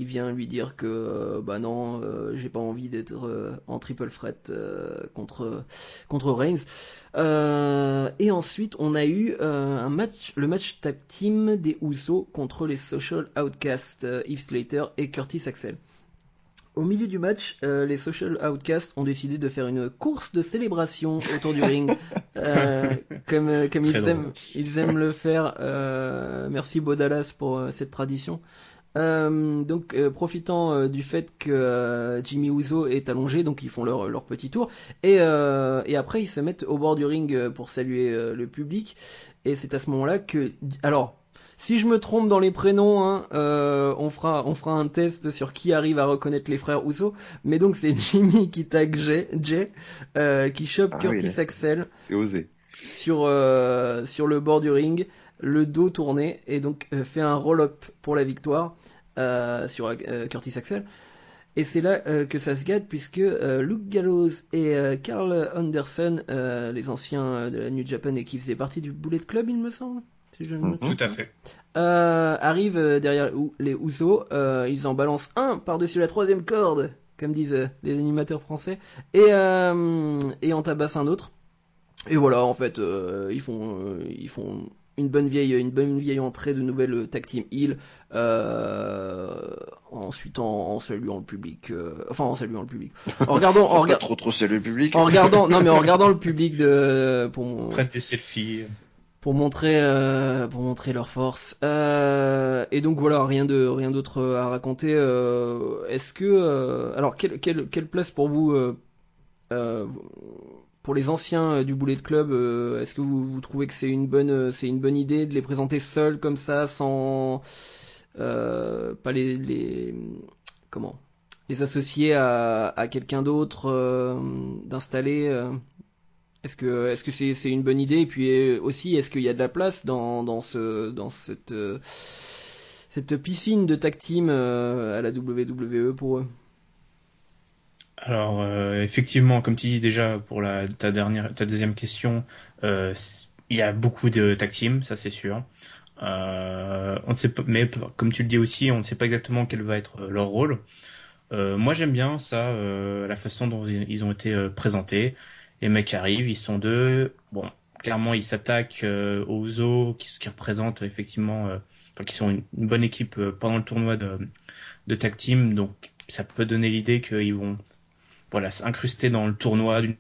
Speaker 1: vient lui dire que bah non, j'ai pas envie d'être en triple threat contre Reigns. Et ensuite, on a eu le match tag team des Usos contre les Social Outcasts, Heath Slater et Curtis Axel. Au milieu du match, les Social Outcasts ont décidé de faire une course de célébration autour du ring, comme ils aiment le faire. Merci Bo Dallas pour cette tradition. Donc profitant du fait que Jimmy Uso est allongé, donc ils font leur petit tour et après ils se mettent au bord du ring pour saluer le public et c'est à ce moment-là que alors si je me trompe dans les prénoms hein, on fera un test sur qui arrive à reconnaître les frères Uso, mais donc c'est Jimmy qui tag Jay qui chope Curtis Axel,
Speaker 3: c'est osé,
Speaker 1: sur le bord du ring, le dos tourné et donc fait un roll-up pour la victoire sur Curtis Axel. Et c'est là que ça se gâte puisque Luke Gallows et Carl Anderson, les anciens de la New Japan et qui faisaient partie du Bullet Club, il me semble. Si je ne me trompe.
Speaker 2: Tout à fait.
Speaker 1: Arrivent derrière les Usos, ils en balancent un par-dessus la troisième corde, comme disent les animateurs français, et en tabassent un autre. Et voilà, en fait, ils font une bonne vieille entrée de nouvelles tag team heel, ensuite en saluant le public, en regardant,
Speaker 3: trop saluer le public.
Speaker 1: en regardant le public
Speaker 2: Prennent des selfies.
Speaker 1: pour montrer leur force. Et donc voilà, rien d'autre à raconter. Est-ce que alors quelle place pour vous pour les anciens du Bullet Club, est-ce que vous trouvez que c'est une bonne idée de les présenter seuls comme ça, sans pas les associer à quelqu'un d'autre, d'installer est-ce que c'est une bonne idée, et puis aussi est-ce qu'il y a de la place dans cette piscine de tag team à la WWE pour eux?
Speaker 2: Alors effectivement, comme tu dis déjà pour ta deuxième question, il y a beaucoup de tag team, ça c'est sûr. On ne sait pas, mais comme tu le dis aussi, on ne sait pas exactement quel va être leur rôle. Moi, j'aime bien ça, la façon dont ils ont été présentés. Les mecs arrivent, ils sont deux. Bon, clairement, ils s'attaquent aux Usos, qui représentent effectivement, qui sont une bonne équipe pendant le tournoi de tag team. Donc, ça peut donner l'idée qu'ils vont, voilà, s'incruster dans le tournoi d'une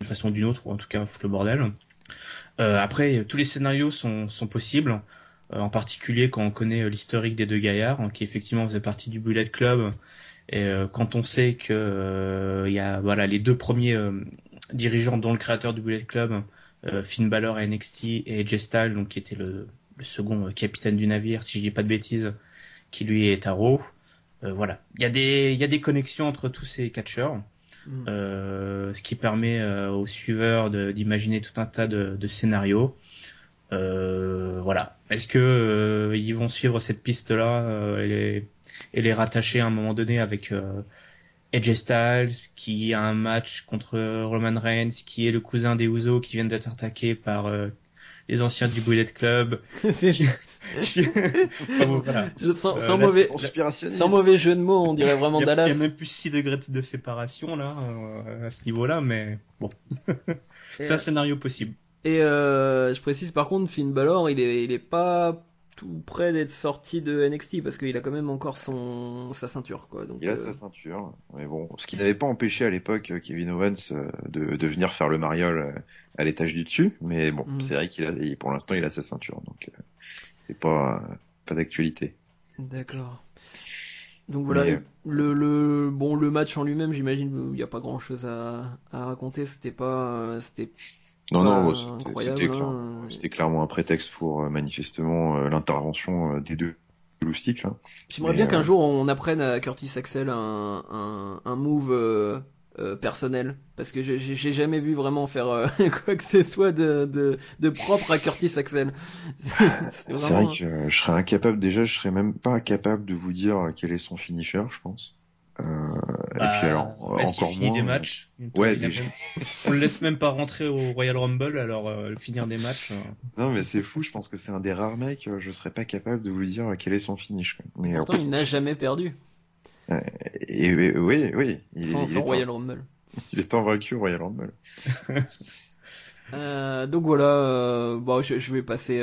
Speaker 2: façon ou d'une autre, ou en tout cas foutre le bordel. Après, tous les scénarios sont possibles. En particulier quand on connaît l'historique des deux gaillards, qui effectivement faisaient partie du Bullet Club. Et quand on sait que il y a voilà les deux premiers dirigeants, dont le créateur du Bullet Club, Finn Balor à NXT, et AJ Styles, donc qui était le second capitaine du navire, si je dis pas de bêtises, qui lui est à Raw. Voilà, il y a des connexions entre tous ces catcheurs, ce qui permet aux suiveurs d'imaginer tout un tas de scénarios. Voilà. Est-ce que ils vont suivre cette piste-là et les rattacher à un moment donné avec AJ Styles, qui a un match contre Roman Reigns, qui est le cousin des Usos, qui viennent d'être attaqués par les anciens du Bullet Club.
Speaker 1: C'est
Speaker 2: Voilà.
Speaker 1: Sans mauvais jeu de mots, on dirait vraiment Dallas.
Speaker 2: Il y a même plus 6 degrés de séparation là à ce niveau-là, mais bon. C'est un scénario possible.
Speaker 1: Et je précise par contre, Finn Balor, il est pas tout près d'être sorti de NXT parce qu'il a quand même encore sa ceinture, quoi. Donc,
Speaker 3: il a sa ceinture, mais bon, ce qui n'avait pas empêché à l'époque Kevin Owens de venir faire le mariole à l'étage du dessus, mais bon, c'est vrai pour l'instant il a sa ceinture, donc c'est pas d'actualité. D'accord.
Speaker 1: Donc voilà, mais... le match en lui-même, j'imagine il n'y a pas grand chose à raconter, c'était
Speaker 3: Non, c'était clairement un prétexte pour manifestement l'intervention des deux loustiques.
Speaker 1: J'aimerais bien qu'un jour on apprenne à Curtis Axel un move personnel, parce que j'ai jamais vu vraiment faire quoi que ce soit de propre à Curtis Axel.
Speaker 3: C'est vrai que je serais même pas capable de vous dire quel est son finisher, je pense.
Speaker 2: Et puis alors, encore finit moins, des matchs.
Speaker 3: Ouais, déjà.
Speaker 2: On le laisse même pas rentrer au Royal Rumble, alors finir des matchs.
Speaker 3: Non, mais c'est fou. Je pense que c'est un des rares mecs. Je serais pas capable de vous dire quel est son finish.
Speaker 1: Mais pourtant, il n'a jamais perdu.
Speaker 3: Oui.
Speaker 1: Il est Royal Rumble.
Speaker 3: Il est invaincu au Royal Rumble.
Speaker 1: Donc voilà, je vais passer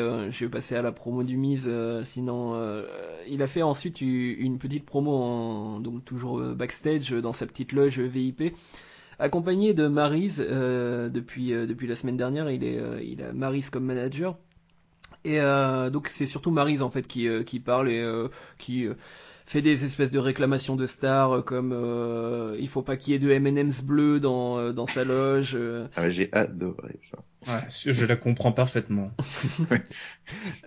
Speaker 1: à la promo du Miz. Sinon, il a fait ensuite une petite promo donc toujours backstage dans sa petite loge VIP, accompagné de Maryse. Depuis la semaine dernière, il a Maryse comme manager. Et donc c'est surtout Maryse en fait qui parle et qui fait des espèces de réclamations de stars comme il faut pas qu'il y ait de M&M's bleus dans sa loge.
Speaker 3: J'ai adoré ça.
Speaker 2: Ouais, je la comprends parfaitement.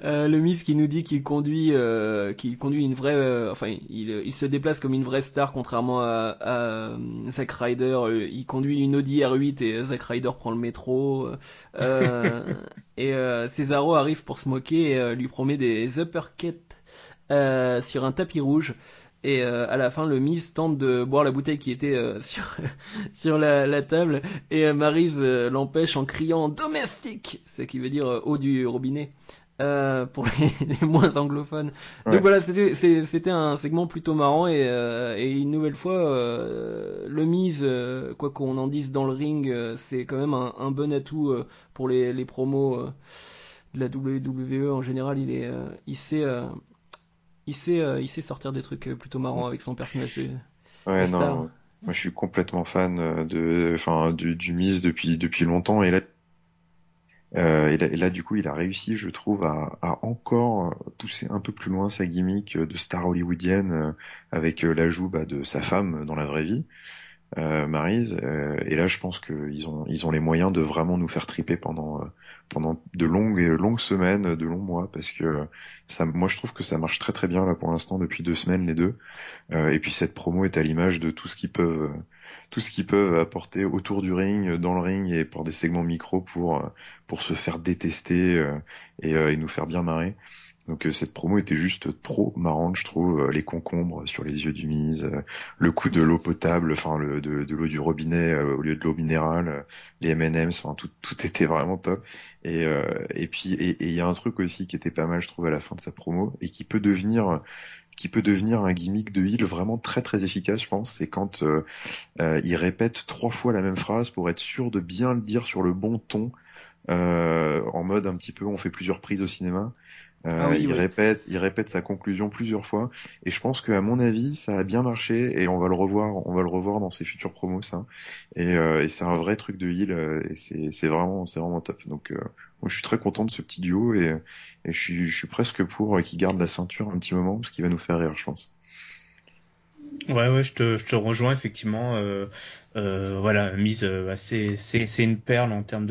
Speaker 1: Le Miz qui nous dit qu'il conduit une vraie, il se déplace comme une vraie star contrairement à Zack Ryder. Il conduit une Audi R8 et Zack Ryder prend le métro. Et Cesaro arrive pour se moquer et lui promet des uppercuts sur un tapis rouge. Et à la fin, le Miz tente de boire la bouteille qui était sur la table, et Maryse l'empêche en criant domestique, ce qui veut dire eau du robinet, pour les moins anglophones. Ouais. Donc voilà, c'était un segment plutôt marrant, et une nouvelle fois, le Miz, quoi qu'on en dise dans le ring, c'est quand même un bon atout pour les promos de la WWE en général. Il sait sortir des trucs plutôt marrants avec son personnage.
Speaker 3: Ouais, non. Moi, je suis complètement fan du Miz depuis longtemps, et là, du coup, il a réussi, je trouve, à encore pousser un peu plus loin sa gimmick de star hollywoodienne avec l'ajout de sa femme dans la vraie vie, Maryse. Et là, je pense qu'ils ont les moyens de vraiment nous faire triper pendant de longues semaines, de longs mois, parce que moi je trouve que ça marche très très bien là pour l'instant depuis 2 semaines les deux. Et puis cette promo est à l'image de tout ce qu'ils peuvent apporter autour du ring, dans le ring et pour des segments micro pour se faire détester et nous faire bien marrer. Donc cette promo était juste trop marrante, je trouve. Les concombres sur les yeux du Miz, le coup de l'eau potable, enfin de l'eau du robinet au lieu de l'eau minérale, les M&M's, enfin tout était vraiment top. Et puis il y a un truc aussi qui était pas mal, je trouve, à la fin de sa promo et qui peut devenir un gimmick de heel vraiment très très efficace, je pense. C'est quand il répète 3 fois la même phrase pour être sûr de bien le dire sur le bon ton, en mode un petit peu, on fait plusieurs prises au cinéma.
Speaker 1: Ah oui, oui.
Speaker 3: Il répète sa conclusion plusieurs fois, et je pense qu'à mon avis, ça a bien marché, et on va le revoir dans ses futures promos, ça. Et c'est un vrai truc de heel, et c'est vraiment top. Donc, moi, je suis très content de ce petit duo, et je suis presque pour qu'il garde la ceinture un petit moment, parce qu'il va nous faire rire, je pense.
Speaker 2: Ouais, je te rejoins effectivement. Voilà, mise, c'est une perle en termes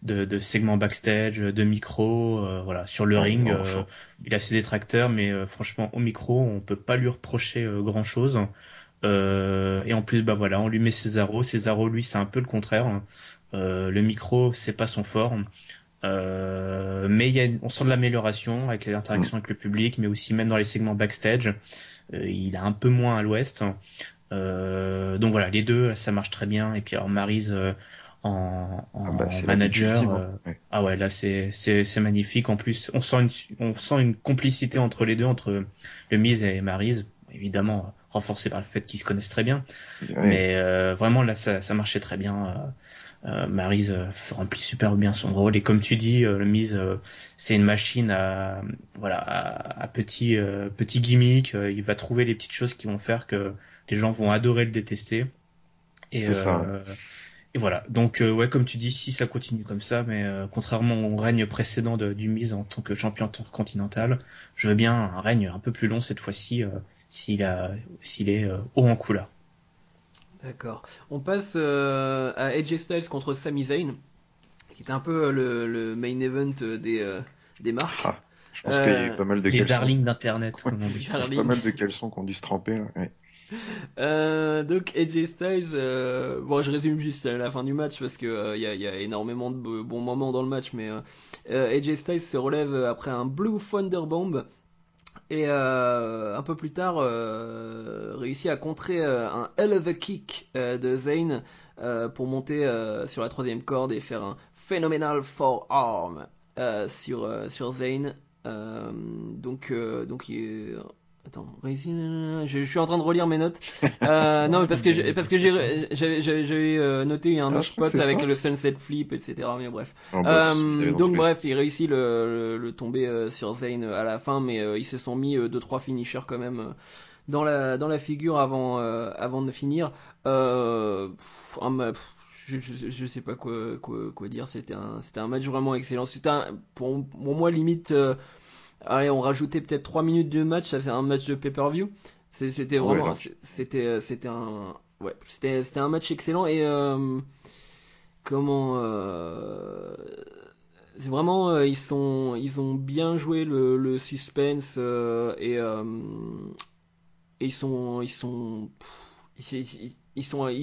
Speaker 2: de segments backstage, de micro. Voilà, sur le
Speaker 3: Ouais,
Speaker 2: ring,
Speaker 3: enfin.
Speaker 2: il a ses détracteurs, mais franchement, au micro, on peut pas lui reprocher grand-chose. Et en plus, bah voilà, on lui met Cesaro. Cesaro, lui, c'est un peu le contraire. Le micro, c'est pas son fort. Mais on sent de l'amélioration avec les
Speaker 3: Mm.
Speaker 2: interactions avec le public, mais aussi même dans les segments backstage. Il a un peu moins à l'ouest. Donc voilà, les deux, ça marche très bien. Et puis alors Maryse
Speaker 3: Ah bah,
Speaker 2: en
Speaker 3: c'est la bitch
Speaker 2: manager,
Speaker 3: ultime, hein. Ouais.
Speaker 2: ah ouais, là c'est magnifique. En plus, on sent une complicité entre les deux, entre le Miz et Maryse, évidemment renforcée par le fait qu'ils se connaissent très bien.
Speaker 3: Ouais.
Speaker 2: Mais vraiment là, ça marchait très bien. Maryse remplit super bien son rôle, et comme tu dis, le Miz, c'est une machine à voilà à petit gimmick. Il va trouver les petites choses qui vont faire que les gens vont adorer le détester, et
Speaker 3: C'est ça.
Speaker 2: et voilà. Donc ouais, comme tu dis, si ça continue comme ça, mais contrairement au règne précédent du Miz en tant que champion continental, je veux bien un règne un peu plus long cette fois-ci, s'il est haut en couleur.
Speaker 1: D'accord. On passe à AJ Styles contre Sami Zayn, qui était un peu le main event des marques.
Speaker 3: Ah, je pense qu'il y a eu
Speaker 1: Euh,
Speaker 3: pas mal de
Speaker 2: Les
Speaker 3: caleçons.
Speaker 2: darlings d'internet,
Speaker 3: Ouais,
Speaker 2: comme on
Speaker 3: je
Speaker 2: dit.
Speaker 3: pense pas
Speaker 1: Darling.
Speaker 3: mal de caleçons qui ont dû se tremper, là. Ouais.
Speaker 1: Donc AJ Styles, bon, je résume juste la fin du match parce que y a énormément de bons moments dans le match, mais AJ Styles se relève après un Blue Thunder Bomb et un peu plus tard réussit à contrer un Hell of a Kick de Zayn pour monter sur la troisième corde et faire un Phenomenal Forearm sur Zayn. Donc il est... Attends, réussi. Je suis en train de relire mes notes. Non, mais parce que j'avais noté un
Speaker 3: Ah,
Speaker 1: autre
Speaker 3: je crois que
Speaker 1: spot
Speaker 3: c'est
Speaker 1: avec
Speaker 3: ça.
Speaker 1: le sunset flip, etc. Mais bref.
Speaker 3: Oh, bah, de toute façon, il y avait dans tous
Speaker 1: Donc
Speaker 3: les
Speaker 1: bref,
Speaker 3: sens.
Speaker 1: il réussit le tomber sur Zayn à la fin, mais ils se sont mis 2-3 finishers quand même dans la figure avant de finir. Je sais pas quoi dire. C'était un match vraiment excellent. Pour moi limite. Allez, on rajoutait peut-être 3 minutes de match, ça fait un match de pay-per-view. C'était
Speaker 3: Ah ouais,
Speaker 1: vraiment,
Speaker 3: large.
Speaker 1: c'était un match excellent et comment, c'est vraiment, ils ont bien joué le suspense et ils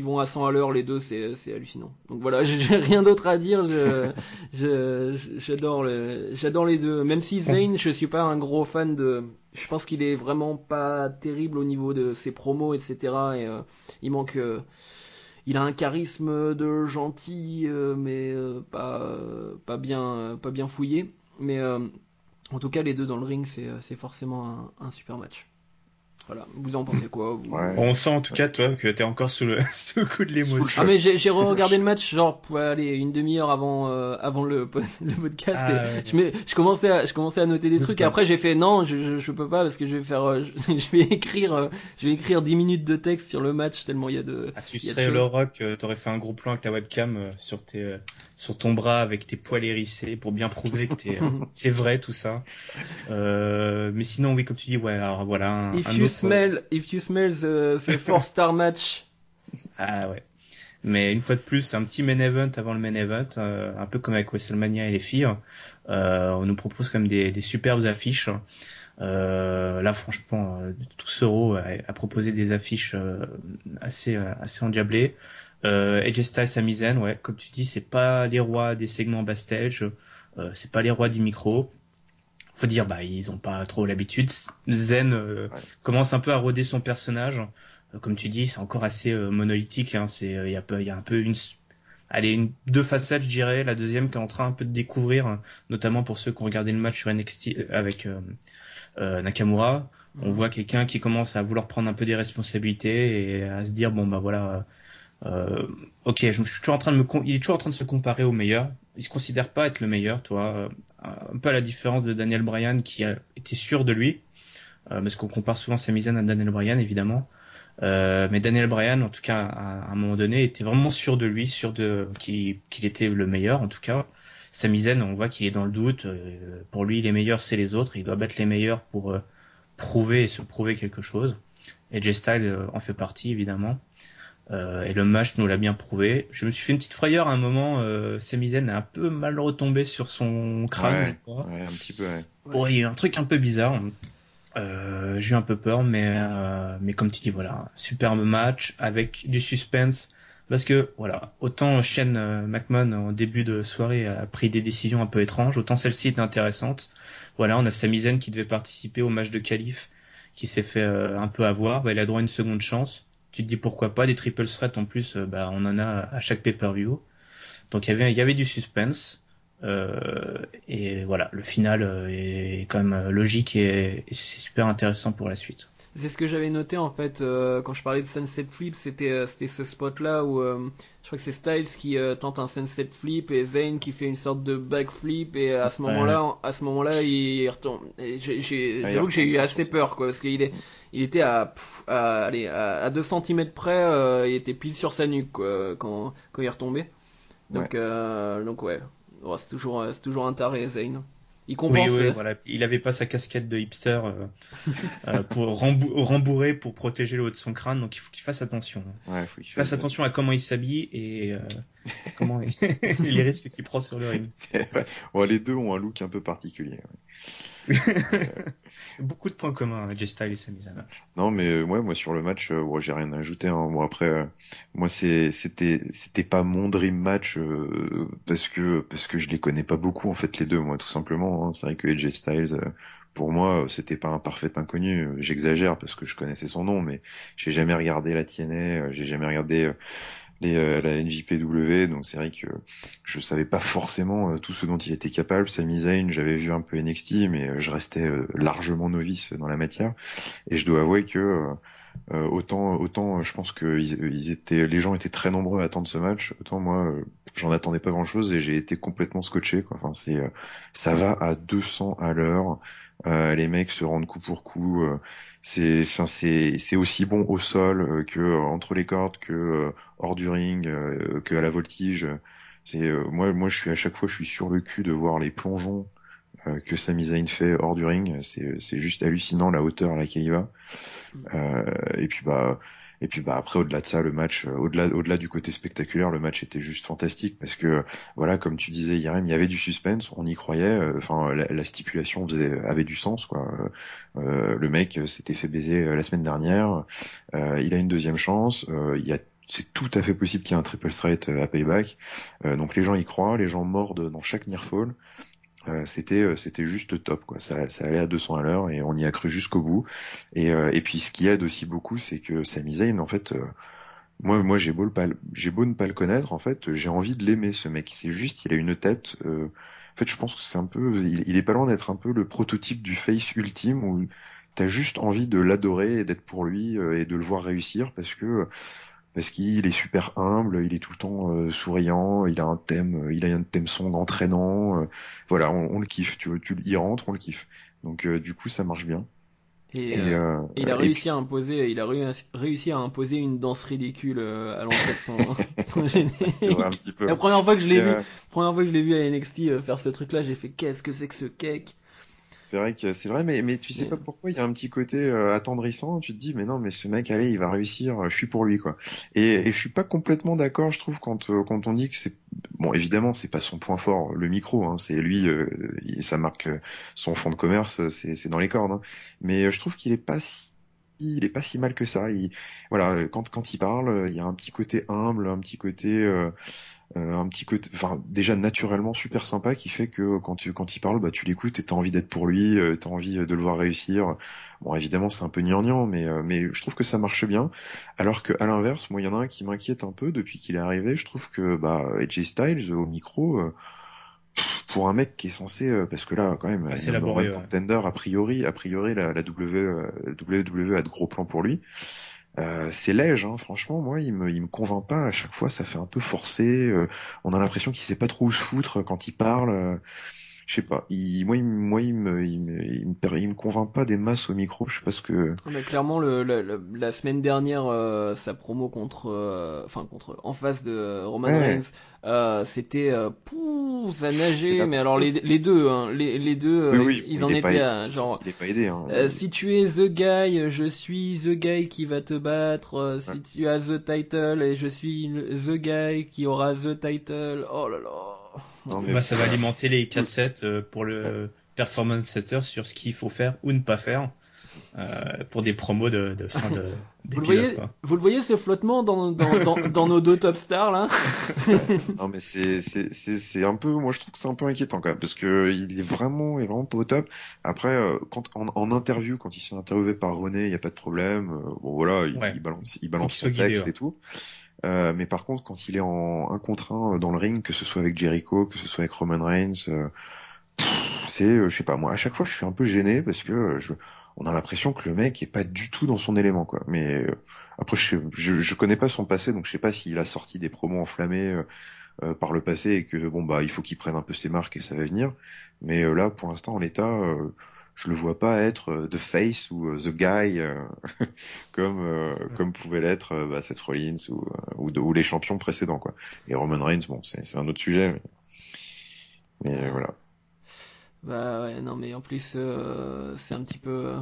Speaker 1: vont à 100 à l'heure les deux, c'est hallucinant. Donc voilà, j'ai rien d'autre à dire. J'adore les deux. Même si Zayn, je suis pas un gros fan de. Je pense qu'il est vraiment pas terrible au niveau de ses promos, etc. Et il manque. Il a un charisme de gentil, mais pas bien fouillé. Mais en tout cas, les deux dans le ring, c'est forcément un super match. Voilà. Vous en pensez quoi,
Speaker 3: Ouais.
Speaker 2: On sent en tout cas, toi, que t'es encore sous le, sous le coup de
Speaker 3: Sous le
Speaker 2: l'émotion.
Speaker 1: Ah
Speaker 3: choc.
Speaker 1: mais j'ai re-regardé le match genre aller une demi-heure avant le podcast et
Speaker 2: Ah, ouais.
Speaker 1: je commençais à noter des trucs et après
Speaker 2: Goosebumps.
Speaker 1: j'ai fait non je peux pas parce que je vais faire je vais écrire 10 minutes de texte sur le match tellement
Speaker 2: Ah, tu
Speaker 1: il y a de
Speaker 2: serais le
Speaker 1: choses.
Speaker 2: rock, t'aurais fait un gros plan avec ta webcam sur ton bras avec tes poils hérissés pour bien prouver que c'est vrai tout ça. Mais sinon, oui, comme tu dis, ouais, alors voilà, un autre.
Speaker 1: If you smell the 4-star match.
Speaker 2: Ah ouais. Mais une fois de plus, un petit main event avant le main event, un peu comme avec WrestleMania et les filles. On nous propose quand même des superbes affiches. Là, franchement, Toussaint a proposé des affiches assez endiablées. AJ Styles, Sami Zayn, ouais, comme tu dis, c'est pas les rois des segments backstage, c'est pas les rois du micro. faut dire, ils ont pas trop l'habitude. Zen commence un peu à roder son personnage. Comme tu dis, c'est encore assez monolithique. Hein. Il y a un peu deux facettes, je dirais. La deuxième qui est en train un peu de découvrir, notamment pour ceux qui ont regardé le match sur NXT avec Nakamura. On voit quelqu'un qui commence à vouloir prendre un peu des responsabilités et à se dire ok, je suis toujours en train il est toujours en train de se comparer au meilleur. Il se considère pas être le meilleur, toi. Un peu à la différence de Daniel Bryan qui a été sûr de lui, parce qu'on compare souvent Sami Zayn à Daniel Bryan évidemment. Mais Daniel Bryan, en tout cas, à un moment donné, était vraiment sûr de lui, qu'il était le meilleur, en tout cas. Sami Zayn, on voit qu'il est dans le doute. Pour lui, les meilleurs, c'est les autres. Il doit battre les meilleurs pour se prouver quelque chose. Et AJ Styles en fait partie, évidemment. Et le match nous l'a bien prouvé. Je me suis fait une petite frayeur à un moment. Sami Zayn a un peu mal retombé sur son crâne, je crois.
Speaker 3: Ouais, un petit peu, ouais.
Speaker 2: Bon, il y a eu un truc un peu bizarre. J'ai eu un peu peur, mais comme tu dis, voilà, superbe match avec du suspense. Parce que, voilà, autant Shane McMahon en début de soirée a pris des décisions un peu étranges, autant celle-ci est intéressante. Voilà, on a Sami Zayn qui devait participer au match de qualif, qui s'est fait un peu avoir. Il a droit à une seconde chance. Tu te dis pourquoi pas, des triple threats en plus, on en a à chaque pay-per-view. Donc il y avait du suspense. Et voilà, le final est quand même logique et c'est super intéressant pour la suite.
Speaker 1: C'est ce que j'avais noté en fait quand je parlais de Sunset Flip, c'était ce spot là où je crois que c'est Styles qui tente un Sunset Flip et Zayn qui fait une sorte de backflip et à ce moment-là il retombe. J'avoue que j'ai eu assez peur quoi parce il était à 2 cm près, il était pile sur sa nuque quoi, quand il est retombé. Donc ouais, c'est toujours un taré Zayn. Il compense.
Speaker 2: Oui, voilà. Il avait pas sa casquette de hipster pour rembourrer pour protéger le haut de son crâne, donc il faut qu'il fasse attention.
Speaker 3: Ouais, faut qu'il
Speaker 2: fasse attention à comment il s'habille et comment les risques qu'il prend sur le ring.
Speaker 3: Ouais, les deux ont un look un peu particulier.
Speaker 2: Ouais. Beaucoup de points communs, AJ Styles et Sami Zayn.
Speaker 3: Non, mais moi sur le match, j'ai rien à ajouter. Hein. Moi après, moi c'était pas mon dream match parce que je les connais pas beaucoup en fait les deux, moi tout simplement. Hein. C'est vrai que AJ Styles, pour moi, c'était pas un parfait inconnu. J'exagère parce que je connaissais son nom, mais j'ai jamais regardé la TNA, j'ai jamais regardé la NJPW, donc c'est vrai que je savais pas forcément tout ce dont il était capable. Sami Zayn, j'avais vu un peu NXT, mais je restais largement novice dans la matière. Et je dois avouer que autant je pense que les gens étaient très nombreux à attendre ce match, autant moi j'en attendais pas grand chose et j'ai été complètement scotché quoi. Enfin ça va à 200 à l'heure. Les mecs se rendent coup pour coup. C'est aussi bon au sol que entre les cordes, que hors du ring, que à la voltige. Moi je suis à chaque fois je suis sur le cul de voir les plongeons que Sami Zayn fait hors du ring. C'est juste hallucinant la hauteur à laquelle il va. Et puis après au-delà de ça le match au-delà du côté spectaculaire le match était juste fantastique parce que voilà comme tu disais Yarem il y avait du suspense on y croyait enfin la stipulation avait du sens quoi le mec s'était fait baiser la semaine dernière il a une deuxième chance c'est tout à fait possible qu'il y ait un triple threat à Payback donc les gens y croient les gens mordent dans chaque near fall. C'était juste top quoi. Ça allait à 200 à l'heure et on y a cru jusqu'au bout. Et puis ce qui aide aussi beaucoup, c'est que Sami Zayn en fait, moi j'ai beau ne pas le connaître en fait, j'ai envie de l'aimer ce mec. C'est juste, il a une tête. En fait, je pense que c'est un peu, il est pas loin d'être un peu le prototype du face ultime où t'as juste envie de l'adorer et d'être pour lui et de le voir réussir parce qu'il est super humble, il est tout le temps souriant, il a un thème song entraînant, voilà, on le kiffe, il rentre, on le kiffe. Donc du coup ça marche bien.
Speaker 1: Il a réussi à imposer une danse ridicule à l'entrée de son générique.
Speaker 3: Ouais, un petit peu.
Speaker 1: La première fois que je l'ai vu à NXT faire ce truc-là, j'ai fait qu'est-ce que c'est que ce cake?
Speaker 3: C'est vrai, mais tu sais pas pourquoi, il y a un petit côté attendrissant, tu te dis, mais non, mais ce mec, allez, il va réussir, je suis pour lui, quoi. Et je suis pas complètement d'accord, je trouve, quand on dit que bon, évidemment, c'est pas son point fort, le micro, hein, c'est lui, ça marque son fond de commerce, c'est dans les cordes, hein. Mais je trouve qu'il est pas si mal que ça. Voilà, quand il parle, il y a un petit côté humble, un petit côté, un petit côté, enfin déjà naturellement super sympa qui fait que quand il parle, bah tu l'écoutes et t'as envie d'être pour lui, t'as envie de le voir réussir. Bon évidemment c'est un peu gnangnan, mais je trouve que ça marche bien. Alors que à l'inverse, moi il y en a un qui m'inquiète un peu depuis qu'il est arrivé. Je trouve que bah AJ Styles au micro, pour un mec qui est censé, parce que là quand même,
Speaker 2: Assez
Speaker 3: number one
Speaker 2: laborieux.
Speaker 3: contender a priori la WWE a de gros plans pour lui. C'est léger, hein. Franchement, moi, il me convainc pas. À chaque fois, ça fait un peu forcé. On a l'impression qu'il sait pas trop où se foutre quand il parle. Je sais pas. Il me convainc pas des masses au micro. Je sais pas ce que.
Speaker 1: Mais clairement, la semaine dernière, sa promo en face de Roman
Speaker 3: Ouais,
Speaker 1: Reigns, c'était ça
Speaker 3: c'est
Speaker 1: nageait.
Speaker 3: la
Speaker 1: Mais alors
Speaker 3: preuve.
Speaker 1: les deux, hein, les deux,
Speaker 3: Oui, oui, bon,
Speaker 1: ils en étaient à genre.
Speaker 3: il est pas aidé, hein.
Speaker 1: Si tu es the guy, je suis the guy qui va te battre.
Speaker 3: Ouais.
Speaker 1: Si tu as the title et je suis the guy qui aura the title. Oh là là. Mon
Speaker 3: Non,
Speaker 1: Dieu.
Speaker 3: mais
Speaker 2: Bah, ça va alimenter les
Speaker 3: tout-
Speaker 2: cassettes pour
Speaker 3: ouais.
Speaker 2: le performance setter sur ce qu'il faut faire ou ne pas faire pour des promos de fin d'épisode, quoi.
Speaker 1: Vous le voyez ce flottement dans nos deux top stars là?
Speaker 3: Non, mais c'est un peu, moi je trouve que c'est un peu inquiétant quand même, parce que il est vraiment pas au top. Après, quand en interview, quand il s'est interviewé par René, il y a pas de problème. Bon voilà, il,
Speaker 2: Ouais.
Speaker 3: il balance, il
Speaker 2: Faut
Speaker 3: balance
Speaker 2: qu'il
Speaker 3: son
Speaker 2: soit guidé,
Speaker 3: texte
Speaker 2: ouais.
Speaker 3: et tout. Mais par contre, quand il est en un contre un dans le ring, que ce soit avec Jericho, que ce soit avec Roman Reigns, je sais pas, moi à chaque fois je suis un peu gêné parce que on a l'impression que le mec est pas du tout dans son élément, quoi. Mais après, je connais pas son passé, donc je sais pas s'il a sorti des promos enflammés par le passé et que bon bah il faut qu'il prenne un peu ses marques et ça va venir. Mais là, pour l'instant, en l'état, je le vois pas être the face ou the guy comme pouvait l'être Seth Rollins ou les champions précédents, quoi. Et Roman Reigns, bon, c'est un autre sujet, mais voilà.
Speaker 1: Bah ouais, non mais en plus c'est un petit peu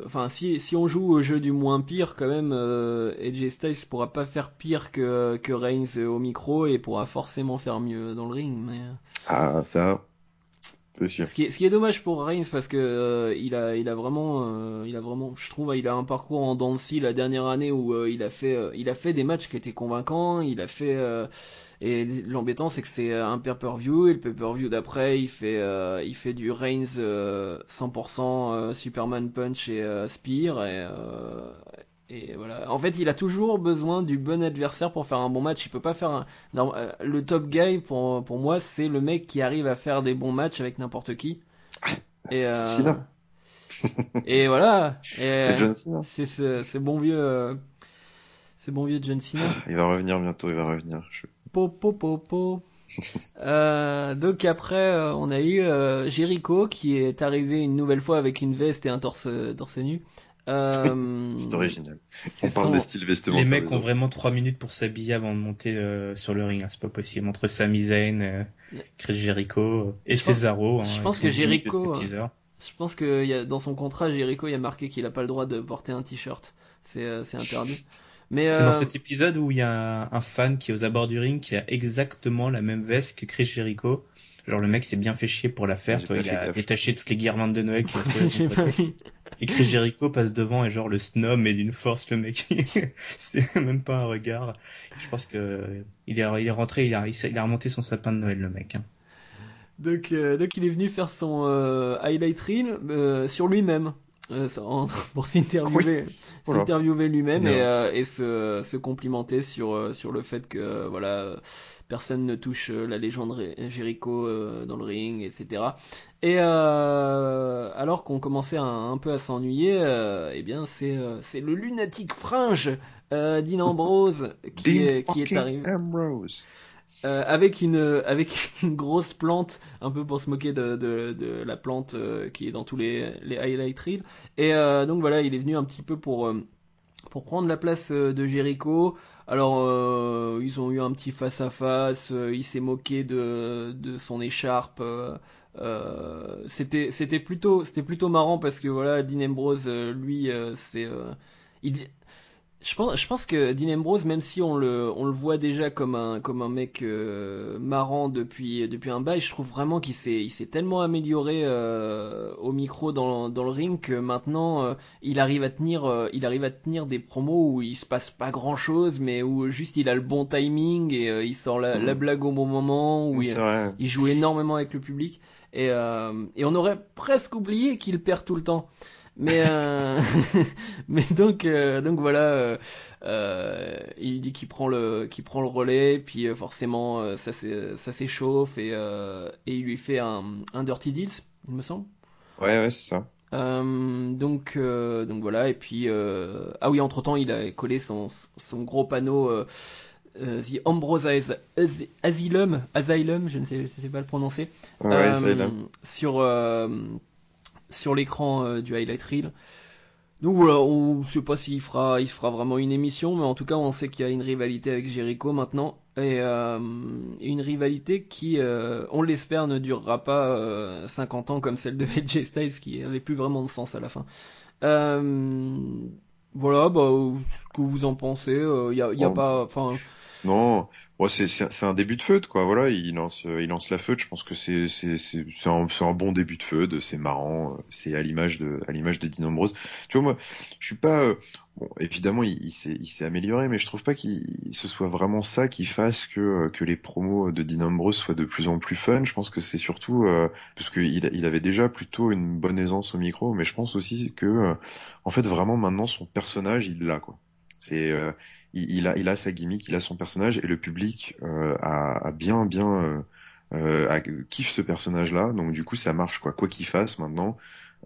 Speaker 1: enfin si on joue au jeu du moins pire quand même, AJ Styles pourra pas faire pire que Reigns au micro et pourra forcément faire mieux dans le ring. Mais
Speaker 3: Ah ça, c'est sûr.
Speaker 1: ce qui est dommage pour Reigns parce que il a vraiment, je trouve, il a un parcours en dents de scie la dernière année où il a fait des matchs qui étaient convaincants. Et l'embêtant, c'est que c'est un pay-per-view, et le pay-per-view d'après, il fait du Reigns 100% Superman Punch et Spear, et voilà. En fait, il a toujours besoin du bon adversaire pour faire un bon match. Il peut pas faire non, le top guy, pour moi, c'est le mec qui arrive à faire des bons matchs avec n'importe qui. Et,
Speaker 3: C'est Cena,
Speaker 1: et voilà.
Speaker 3: c'est John Cena.
Speaker 1: Ce bon vieux John Cena.
Speaker 3: Il va revenir bientôt, il va revenir.
Speaker 1: Po, po, po, po. Donc après, on a eu Jericho qui est arrivé une nouvelle fois avec une veste et un torse nu.
Speaker 3: C'est original.
Speaker 1: C'est
Speaker 3: On parle des styles vestimentaires
Speaker 2: Les mecs
Speaker 3: des
Speaker 2: ont
Speaker 3: autres.
Speaker 2: vraiment 3 minutes pour s'habiller avant de monter sur le ring, hein, c'est pas possible. Entre Sami Zayn, Chris Jericho et
Speaker 1: Je pense-
Speaker 2: Cesaro, hein,
Speaker 1: je
Speaker 2: avec
Speaker 1: pense
Speaker 2: son
Speaker 1: que
Speaker 2: gimmick de
Speaker 1: Jericho,
Speaker 2: stripteaseur.
Speaker 1: je pense que dans son contrat, Jericho, il y a marqué qu'il a pas le droit de porter un t-shirt. C'est interdit. Mais
Speaker 2: C'est dans cet épisode où il y a un fan qui est aux abords du ring qui a exactement la même veste que Chris Jericho. Genre le mec s'est bien fait chier pour la faire,
Speaker 3: J'ai
Speaker 2: toi,
Speaker 3: pas
Speaker 2: il
Speaker 3: fait
Speaker 2: a
Speaker 3: gaffe.
Speaker 2: détaché toutes les guirlandes de Noël qu'il a trouvées
Speaker 1: j'ai
Speaker 2: dans
Speaker 1: pas
Speaker 2: son côté.
Speaker 1: vu.
Speaker 2: Et Chris Jericho passe devant et genre le snob mais d'une force le mec. C'est même pas un regard. Je pense que il est rentré, il a remonté son sapin de Noël le mec. Hein.
Speaker 1: Donc il est venu faire son highlight reel sur lui-même. Pour s'interviewer,
Speaker 3: Voilà.
Speaker 1: s'interviewer lui-même
Speaker 3: Bien.
Speaker 1: et se complimenter sur le fait que voilà, personne ne touche la légende Jericho dans le ring, etc. Et alors qu'on commençait un peu à s'ennuyer, eh bien c'est le lunatique fringe Dean Ambrose
Speaker 3: Dean
Speaker 1: qui est
Speaker 3: fucking
Speaker 1: arrivé.
Speaker 3: Ambrose.
Speaker 1: Avec une grosse plante, un peu pour se moquer de la plante qui est dans tous les highlight reels. Et donc voilà, il est venu un petit peu pour prendre la place de Jericho. Alors ils ont eu un petit face à face. Il s'est moqué de son écharpe. C'était plutôt marrant parce que voilà, Dean Ambrose, lui, il, Je pense que Dean Ambrose, même si on le voit déjà comme un mec marrant depuis un bail, je trouve vraiment il s'est tellement amélioré au micro dans le ring que maintenant il arrive à tenir des promos où il se passe pas grand chose, mais où juste il a le bon timing et il sort la blague au bon moment, où
Speaker 3: Oui, c'est vrai.
Speaker 1: il joue énormément avec le public et on aurait presque oublié qu'il perd tout le temps. Mais mais donc voilà, il dit qu'il prend le relais, puis forcément ça s'échauffe et il lui fait un Dirty Deals, il me semble.
Speaker 3: Ouais, c'est ça.
Speaker 1: Donc voilà, et puis ah oui, entre-temps il a collé son gros panneau The Ambrose Asylum, je ne sais pas le prononcer,
Speaker 3: Ouais, ça, il a.
Speaker 1: sur l'écran du highlight reel. Donc voilà, on ne sait pas il se fera vraiment une émission, mais en tout cas on sait qu'il y a une rivalité avec Jericho maintenant, et une rivalité qui, on l'espère, ne durera pas 50 ans comme celle de AJ Styles, qui avait plus vraiment de sens à la fin. Voilà, bah, ce que vous en pensez, y a
Speaker 3: Bon,
Speaker 1: pas, enfin,
Speaker 3: non, ouais, c'est un début de feud, quoi. Voilà, il lance la feud. Je pense que c'est un bon début de feud. C'est marrant. C'est à l'image de Dean Ambrose. Tu vois, moi, je suis pas. Bon, évidemment, il s'est amélioré, mais je trouve pas qu'il ce soit vraiment ça qui fasse que les promos de Dean Ambrose soient de plus en plus fun. Je pense que c'est surtout parce il avait déjà plutôt une bonne aisance au micro, mais je pense aussi que en fait, vraiment maintenant, son personnage, il l'a, quoi. C'est il a sa gimmick, il a son personnage et le public a kiffe ce personnage-là. Donc du coup, ça marche, quoi qu'il fasse maintenant.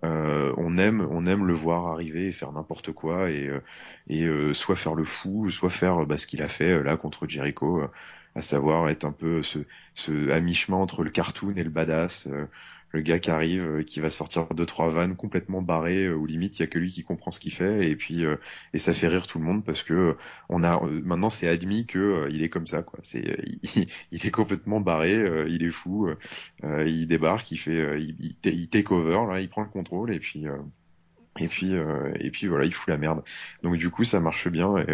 Speaker 3: On aime le voir arriver et faire n'importe quoi et soit faire le fou, soit faire ce qu'il a fait là contre Jericho, à savoir être un peu ce à mi-chemin entre le cartoon et le badass. Le gars qui arrive, qui va sortir deux trois vannes complètement barrées, où limite il y a que lui qui comprend ce qu'il fait, et puis et ça fait rire tout le monde parce que on a maintenant c'est admis que il est comme ça, quoi. Il est complètement barré, il est fou, il débarque, il fait il take over là, il prend le contrôle et puis voilà, il fout la merde. Donc du coup, ça marche bien. Et,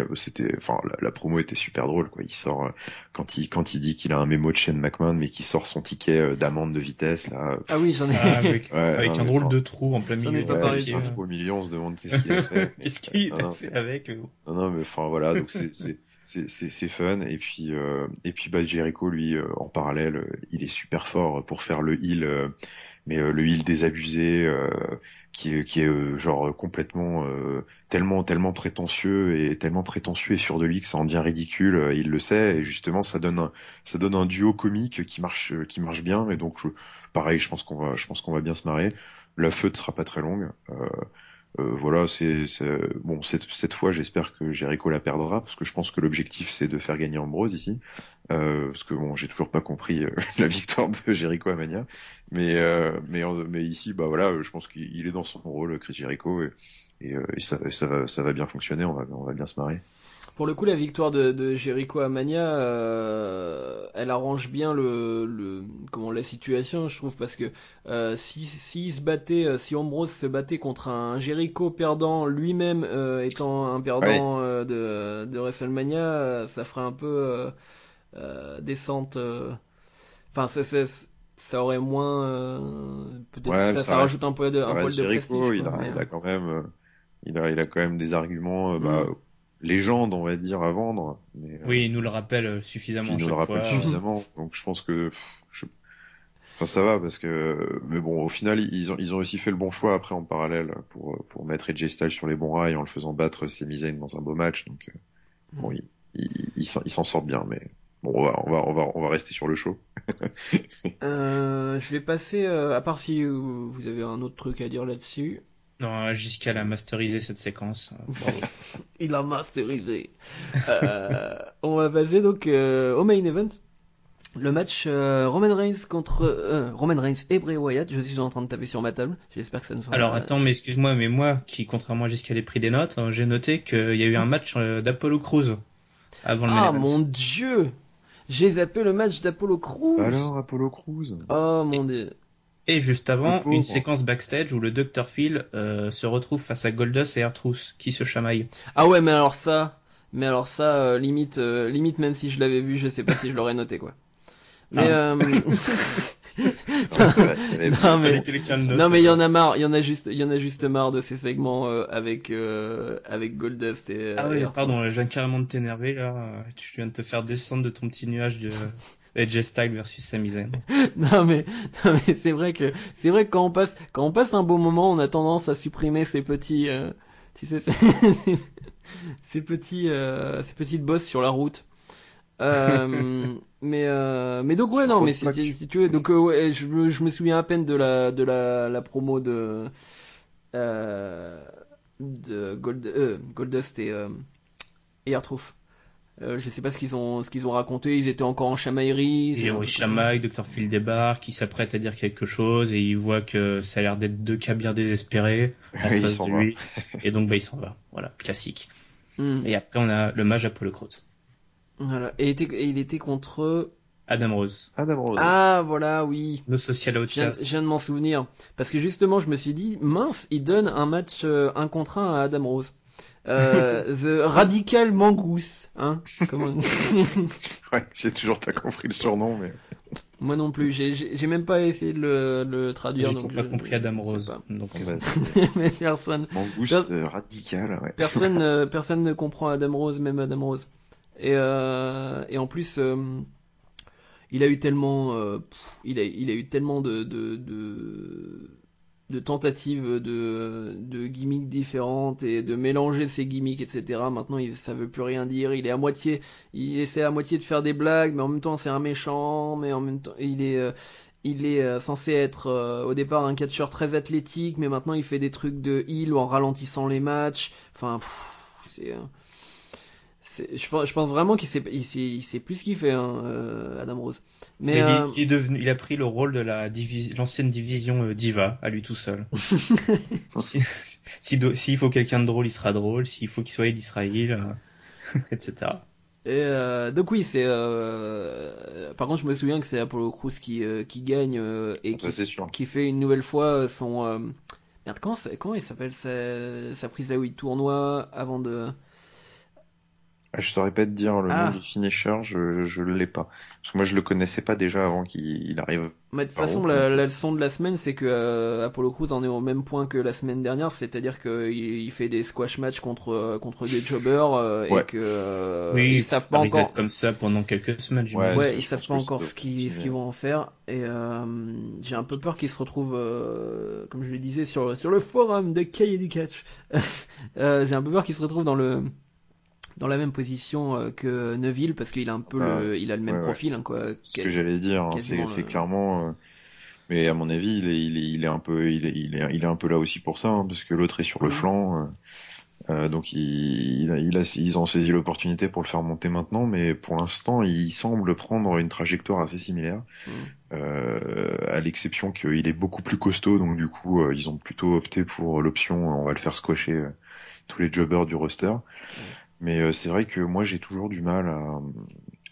Speaker 3: enfin, la promo était super drôle, quoi. Il sort quand il dit qu'il a un mémo de Shane McMahon, mais qu'il sort son ticket d'amende de vitesse là.
Speaker 1: ah oui, j'en ai,
Speaker 2: avec
Speaker 3: Ouais,
Speaker 2: avec
Speaker 3: non,
Speaker 2: un
Speaker 3: mais
Speaker 2: drôle de trou en plein
Speaker 1: J'en ai
Speaker 2: milieu.
Speaker 1: pas
Speaker 3: ouais,
Speaker 1: parlé
Speaker 3: il
Speaker 1: de
Speaker 3: fait un
Speaker 1: ça.
Speaker 3: trou au milieu, on se demande qu'est-ce qu'il a fait.
Speaker 2: Qu'est-ce qu'il
Speaker 3: Non,
Speaker 2: a
Speaker 3: non,
Speaker 2: fait avec
Speaker 3: non, mais enfin voilà, donc c'est fun. Et puis bah Jericho, lui, en parallèle, il est super fort pour faire le heal, mais le heal désabusé, qui est genre complètement tellement prétentieux et sûr de lui que ça en devient ridicule. Il le sait et justement ça donne un duo comique qui marche bien. Et donc pareil, je pense qu'on va bien se marrer. La feud sera pas très longue. Voilà, bon. Cette fois, j'espère que Jericho la perdra parce que je pense que l'objectif c'est de faire gagner Ambrose ici. Parce que bon, j'ai toujours pas compris la victoire de Jericho à Mania, mais ici, bah voilà, je pense qu'il est dans son rôle, Chris Jericho, et ça va bien fonctionner. On va bien se marrer.
Speaker 1: Pour le coup, la victoire de Jericho à Mania, elle arrange bien comment la situation, je trouve, parce que si Ambrose se battait contre un Jericho perdant lui-même étant un
Speaker 3: Ouais,
Speaker 1: perdant de WrestleMania, ça ferait un peu descente. Enfin, ça aurait moins, peut-être,
Speaker 3: ouais,
Speaker 1: ça rajoute
Speaker 3: ça
Speaker 1: un poil
Speaker 3: reste
Speaker 1: de prestige,
Speaker 3: Jericho.
Speaker 1: quoi. Mais,
Speaker 3: Il a quand même, il a quand même des arguments,
Speaker 1: hmm.
Speaker 3: légendes, on va dire, à vendre, mais
Speaker 2: Oui, il nous le rappelle
Speaker 3: puis
Speaker 2: suffisamment
Speaker 3: il
Speaker 2: à
Speaker 3: nous le
Speaker 2: chaque
Speaker 3: rappelle
Speaker 2: fois.
Speaker 3: suffisamment. Donc je pense que, enfin ça va parce que, mais bon, au final, ils ont aussi fait le bon choix après en parallèle pour mettre AJ Styles sur les bons rails en le faisant battre Sami Zayn dans un beau match. Donc bon, ils s'en sortent bien, mais bon, on va rester sur le show.
Speaker 1: Je vais passer, à part si vous avez un autre truc à dire là-dessus.
Speaker 2: Non, jusqu'à la masteriser cette séquence. Bravo.
Speaker 1: Il a masterisé. On va passer donc au main event. Le match Roman Reigns et Bray Wyatt. Je suis en train de taper sur ma table. J'espère que ça ne fera
Speaker 2: Alors
Speaker 1: pas.
Speaker 2: attends, mais excuse-moi, mais moi, qui contrairement à jusqu'à les pris des notes, j'ai noté qu'il y a eu un match d'Apollo Crews avant le main
Speaker 1: Ah
Speaker 2: event.
Speaker 1: mon dieu! J'ai zappé le match d'Apollo Crews.
Speaker 3: Alors, Apollo Crews.
Speaker 1: Oh mon dieu.
Speaker 2: Et juste avant,
Speaker 3: Le pauvre.
Speaker 2: une séquence backstage où le Dr. Phil se retrouve face à Goldust et R-Truth qui se chamaillent.
Speaker 1: Ah ouais, mais alors ça, limite, même si je l'avais vu, je sais pas si je l'aurais noté quoi. Mais
Speaker 2: Ah.
Speaker 1: non mais
Speaker 2: Fallait que quelqu'un le note.
Speaker 1: non mais il y en a marre, il y en a juste marre de ces segments avec Goldust et
Speaker 2: Ah
Speaker 1: et
Speaker 2: oui,
Speaker 1: R-Truth.
Speaker 2: pardon, je viens carrément de t'énerver là. Tu viens de te faire descendre de ton petit nuage de AJ Styles versus Sami Zayn.
Speaker 1: Non mais c'est vrai que quand on passe un beau moment, on a tendance à supprimer ces petits tu sais ces petites bosses sur la route. Mais donc ouais
Speaker 3: C'est
Speaker 1: non
Speaker 3: trop
Speaker 1: mais
Speaker 3: de plaques.
Speaker 1: si tu veux donc ouais, je me souviens à peine de la promo de Goldust et R-Truth. Je sais pas ce qu'ils ont raconté, ils étaient encore en chamaillerie.
Speaker 2: Et
Speaker 1: un
Speaker 2: il
Speaker 1: truc comme ça.
Speaker 2: chamaille, Dr. Phil débarque, qui s'apprête à dire quelque chose et il voit que ça a l'air d'être deux cas bien désespérés en
Speaker 3: Il
Speaker 2: face
Speaker 3: s'en
Speaker 2: de
Speaker 3: va.
Speaker 2: lui. Et donc il s'en va. Voilà, classique.
Speaker 1: Hmm.
Speaker 2: Et après on a le mage Apollo Crews.
Speaker 1: Voilà. Et il était contre.
Speaker 2: Adam Rose.
Speaker 3: Adam Rose.
Speaker 1: Ah, voilà, oui.
Speaker 2: No Social Outcast.
Speaker 1: Je viens de m'en souvenir. Parce que justement, je me suis dit, mince, il donne un match 1 contre 1 à Adam Rose. The Radical Mongoose, hein. Comment...
Speaker 3: Ouais, j'ai toujours pas compris le surnom, mais.
Speaker 1: Moi non plus, j'ai même pas essayé de le traduire.
Speaker 2: J'ai
Speaker 1: donc
Speaker 2: toujours pas compris Adam
Speaker 1: je sais
Speaker 2: Rose.
Speaker 1: pas.
Speaker 2: Donc,
Speaker 3: Bah,
Speaker 1: Mais personne.
Speaker 3: Mangouste radical, ouais.
Speaker 1: Personne ne comprend Adam Rose, même Adam Rose. Et en plus, il a eu tellement, il a eu tellement de tentatives de gimmicks différentes et de mélanger ses gimmicks, etc. Maintenant, ça veut plus rien dire. Il essaie à moitié de faire des blagues, mais en même temps, c'est un méchant, mais en même temps, il est censé être au départ un catcheur très athlétique, mais maintenant il fait des trucs de heal en ralentissant les matchs. Enfin, je pense vraiment il sait plus ce qu'il fait, hein, Adam Rose. Mais
Speaker 2: il a pris le rôle de l'ancienne division Diva à lui tout seul. S'il faut quelqu'un de drôle, il sera drôle. S'il faut qu'il soit il sera il, etc.
Speaker 1: Et donc oui, c'est. Par contre, je me souviens que c'est Apollo Crews qui gagne et
Speaker 3: Ça, c'est sûr.
Speaker 1: qui fait une nouvelle fois son. Merde, comment il s'appelle sa prise à 8 tournois avant de.
Speaker 3: Ah, je saurais pas te dire le
Speaker 1: Ah.
Speaker 3: nom du finisher, je l'ai pas. Parce que moi je le connaissais pas déjà avant qu'il arrive.
Speaker 1: Mais de toute
Speaker 3: Par
Speaker 1: façon,
Speaker 3: contre,
Speaker 1: la leçon de la semaine, c'est que Apollo Crews en est au même point que la semaine dernière, c'est-à-dire qu'il fait des squash matchs contre des jobbers
Speaker 3: Ouais.
Speaker 1: et que
Speaker 2: Oui,
Speaker 1: ils savent
Speaker 2: ça
Speaker 1: pas
Speaker 2: risque
Speaker 1: encore.
Speaker 2: d'être comme ça pendant quelques semaines. j'imagine.
Speaker 1: Ouais,
Speaker 3: je
Speaker 1: ils savent
Speaker 3: pense
Speaker 1: pas
Speaker 3: que
Speaker 1: encore
Speaker 3: ça
Speaker 1: ce
Speaker 3: doit
Speaker 1: qu'ils
Speaker 3: continuer.
Speaker 1: vont en faire et j'ai un peu peur qu'ils se retrouvent, comme je le disais sur le forum de Cahiers du Catch. J'ai un peu peur qu'ils se retrouvent dans la même position que Neville parce qu'il a un peu il a le même
Speaker 3: ouais, ouais.
Speaker 1: profil, hein, quoi.
Speaker 3: Ce que j'allais dire, hein,
Speaker 1: quasiment
Speaker 3: c'est
Speaker 1: le-
Speaker 3: clairement. Mais à mon avis, il est un peu, il est un peu là aussi pour ça, hein, parce que l'autre est sur le
Speaker 1: Mhm.
Speaker 3: flanc. Donc ils ont saisi l'opportunité pour le faire monter maintenant, mais pour l'instant, il semble prendre une trajectoire assez similaire,
Speaker 1: Mhm.
Speaker 3: à l'exception qu'il est beaucoup plus costaud, donc du coup, ils ont plutôt opté pour l'option, on va le faire squasher tous les jobbers du roster. Mais c'est vrai que moi, j'ai toujours du mal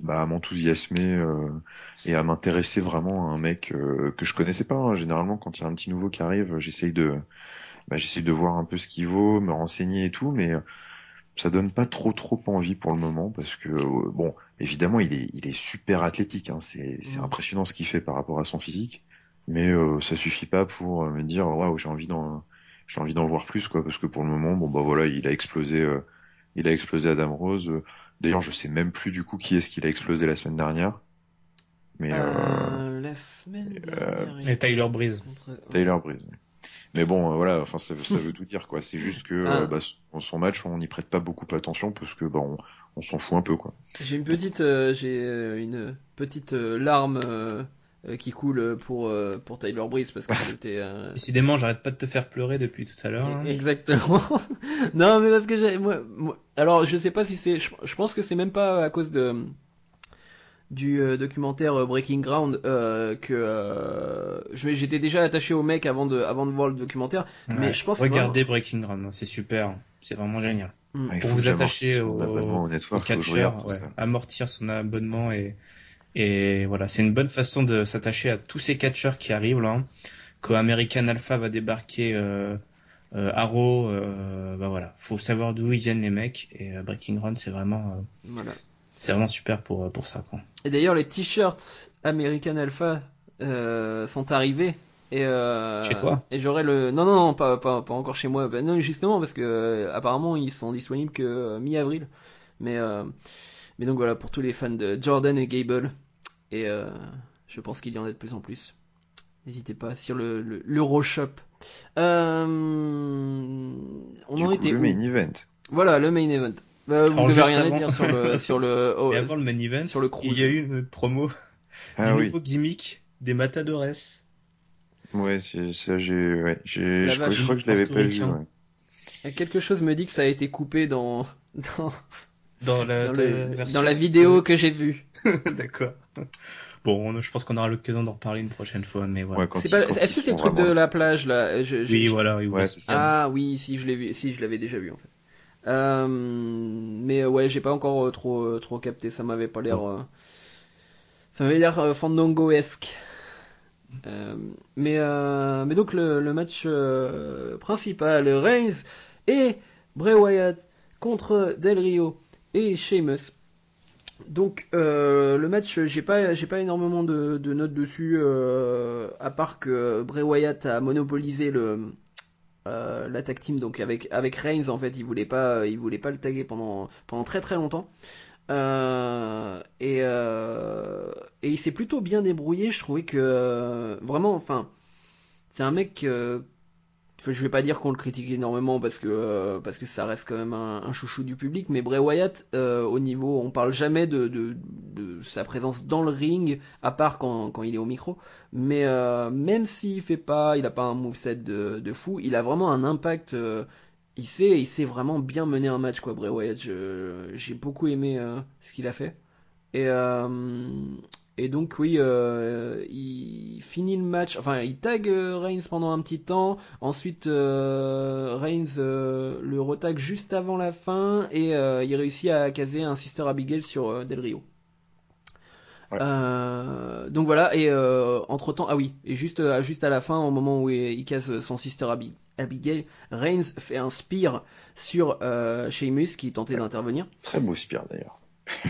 Speaker 3: à m'enthousiasmer et à m'intéresser vraiment à un mec que je connaissais pas, hein. Généralement, quand il y a un petit nouveau qui arrive, j'essaye de voir un peu ce qu'il vaut, me renseigner et tout, mais ça donne pas trop envie pour le moment parce que bon, évidemment, il est super athlétique, hein, c'est
Speaker 1: Mhm.
Speaker 3: impressionnant ce qu'il fait par rapport à son physique, mais ça suffit pas pour me dire waouh, j'ai envie d'en voir plus quoi, parce que pour le moment, bon bah voilà, il a explosé Adam Rose. D'ailleurs, je sais même plus du coup qui est-ce qu'il a explosé la semaine dernière, mais
Speaker 1: La semaine dernière, il
Speaker 2: Et
Speaker 1: était
Speaker 2: Tyler Breeze.
Speaker 1: contre-
Speaker 3: Tyler Breeze. Mais bon, voilà, enfin ça veut tout dire quoi. C'est juste que
Speaker 1: Ah.
Speaker 3: son match, on n'y prête pas beaucoup attention parce que on s'en fout un peu quoi.
Speaker 1: J'ai une petite larme qui coule pour Tyler Breeze parce que c'était
Speaker 2: Décidément, j'arrête pas de te faire pleurer depuis tout à l'heure. hein.
Speaker 1: exactement. Non, mais parce que alors je sais pas si c'est, je pense que c'est même pas à cause du documentaire Breaking Ground j'étais déjà attaché au mec avant de voir le documentaire, mais
Speaker 2: Ouais.
Speaker 1: je pense
Speaker 2: Regardez Breaking Ground, hein, c'est super, c'est vraiment génial.
Speaker 3: Ah, il
Speaker 2: Pour
Speaker 3: faut
Speaker 2: vous
Speaker 3: que
Speaker 2: attacher
Speaker 3: j'amortisse mon abonnement au
Speaker 2: au
Speaker 3: network, faut que je regarde
Speaker 2: catcheur,
Speaker 3: tout
Speaker 2: ouais,
Speaker 3: ça.
Speaker 2: amortir son abonnement et voilà, c'est une bonne façon de s'attacher à tous ces catcheurs qui arrivent là. quand American Alpha va débarquer Arrow, bah voilà, faut savoir d'où ils viennent les mecs, et Breaking Run
Speaker 1: Voilà.
Speaker 2: c'est vraiment super pour ça, quoi.
Speaker 1: Et d'ailleurs, les t-shirts American Alpha sont arrivés.
Speaker 2: Chez toi?
Speaker 1: Et j'aurai le. Non, non, non, pas encore chez moi. Ben non, justement, parce que apparemment, ils sont disponibles que mi-avril. Mais, euh, mais donc voilà, pour tous les fans de Jordan et Gable. Et je pense qu'il y en a de plus en plus. N'hésitez pas sur l'Euroshop. On
Speaker 3: Du
Speaker 1: en
Speaker 3: coup,
Speaker 1: était
Speaker 3: le
Speaker 1: où?
Speaker 3: main event.
Speaker 1: Voilà, le main event. Vous
Speaker 2: Alors,
Speaker 1: devez
Speaker 2: juste
Speaker 1: rien
Speaker 2: avant-
Speaker 1: dire
Speaker 2: Et avant le main event,
Speaker 1: sur le
Speaker 2: il
Speaker 1: cruise.
Speaker 2: y a eu une promo du
Speaker 3: Ah oui.
Speaker 2: nouveau gimmick des Matadores.
Speaker 3: Ouais,
Speaker 1: La
Speaker 3: je crois
Speaker 1: vache.
Speaker 3: que je l'avais pas vu.
Speaker 2: Portoricain.
Speaker 3: Ouais.
Speaker 1: Quelque chose me dit que ça a été coupé
Speaker 2: Dans la,
Speaker 1: dans,
Speaker 2: ta
Speaker 1: le,
Speaker 2: version.
Speaker 1: dans la vidéo que j'ai vue.
Speaker 2: D'accord. Bon, je pense qu'on aura l'occasion d'en reparler une prochaine fois, mais voilà.
Speaker 3: Ouais, quand
Speaker 1: C'est
Speaker 3: ils-
Speaker 1: pas,
Speaker 3: quand
Speaker 1: est-ce
Speaker 3: ils
Speaker 1: que c'est le
Speaker 3: sont
Speaker 1: truc de
Speaker 3: vraiment-
Speaker 1: la plage là?
Speaker 2: Oui, voilà, oui,
Speaker 3: Ouais,
Speaker 2: oui.
Speaker 3: c'est ça.
Speaker 1: Ah oui, si je l'ai vu, si je l'avais déjà vu en fait. Mais ouais, j'ai pas encore trop capté. Ça m'avait pas l'air. Ça m'avait l'air Fandango-esque. Mais donc le match principal, Reigns et Bray Wyatt contre Del Rio et Sheamus. Donc le match, j'ai pas énormément de notes dessus, à part que Bray Wyatt a monopolisé la tag team, donc avec Reigns en fait, il voulait pas le taguer pendant très très longtemps. Et il s'est plutôt bien débrouillé. Je trouvais que vraiment, enfin, c'est un mec. Je vais pas dire qu'on le critique énormément parce que ça reste quand même un chouchou du public, mais Bray Wyatt, au niveau, on parle jamais de sa présence dans le ring, à part quand il est au micro. Mais même s'il fait pas, il a pas un moveset de fou, il a vraiment un impact. Il sait vraiment bien mener un match, quoi, Bray Wyatt. J'ai beaucoup aimé ce qu'il a fait. Et, euh, et donc oui, il finit le match, enfin il tag Reigns pendant un petit temps, ensuite Reigns le retag juste avant la fin et il réussit à caser un Sister Abigail sur Del Rio.
Speaker 3: Ouais.
Speaker 1: Donc voilà, et entre temps, ah oui, et juste à la fin, au moment où il case son Sister Abigail, Reigns fait un spear sur Sheamus qui tentait d'intervenir.
Speaker 3: Très beau spear d'ailleurs.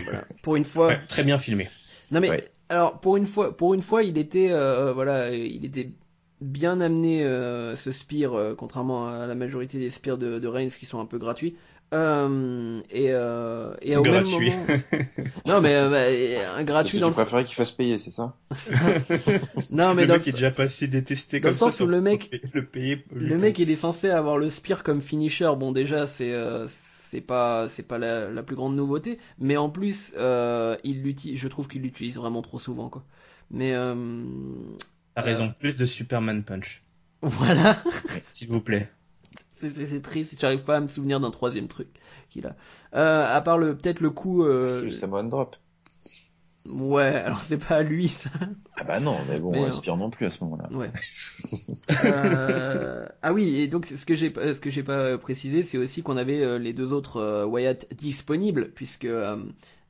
Speaker 1: Voilà. Pour une fois.
Speaker 2: Ouais, très bien filmé.
Speaker 1: Non mais
Speaker 3: Ouais.
Speaker 1: alors pour une fois, il était il était bien amené ce spear, contrairement à la majorité des spears de Reigns qui sont un peu gratuits. Et au même
Speaker 2: Gratuit.
Speaker 1: moment. Non mais un
Speaker 3: Parce
Speaker 1: gratuit
Speaker 3: que
Speaker 1: dans
Speaker 3: tu préférais qu'il fasse payer, c'est ça?
Speaker 1: non mais
Speaker 2: Le
Speaker 1: dans
Speaker 2: mec est déjà passé détesté
Speaker 1: dans
Speaker 2: comme
Speaker 1: le sens
Speaker 2: ça.
Speaker 1: où le mec
Speaker 2: le payer.
Speaker 1: le mec il est censé avoir le spear comme finisher. Bon déjà c'est pas la plus grande nouveauté, mais en plus je trouve qu'il l'utilise vraiment trop souvent quoi. Mais
Speaker 2: T'as raison, plus de Superman Punch,
Speaker 1: voilà.
Speaker 2: s'il vous plaît.
Speaker 1: C'est triste, j'arrive pas à me souvenir d'un troisième truc qu'il a. À part peut-être le coup.
Speaker 3: C'est le Samoan Drop.
Speaker 1: Ouais, alors c'est pas à lui ça.
Speaker 3: Ah bah non, mais bon,
Speaker 1: Mais,
Speaker 3: spear non plus à ce moment-là.
Speaker 1: Ouais. Ah oui, et donc ce que j'ai pas précisé, c'est aussi qu'on avait les deux autres Wyatt disponibles, puisque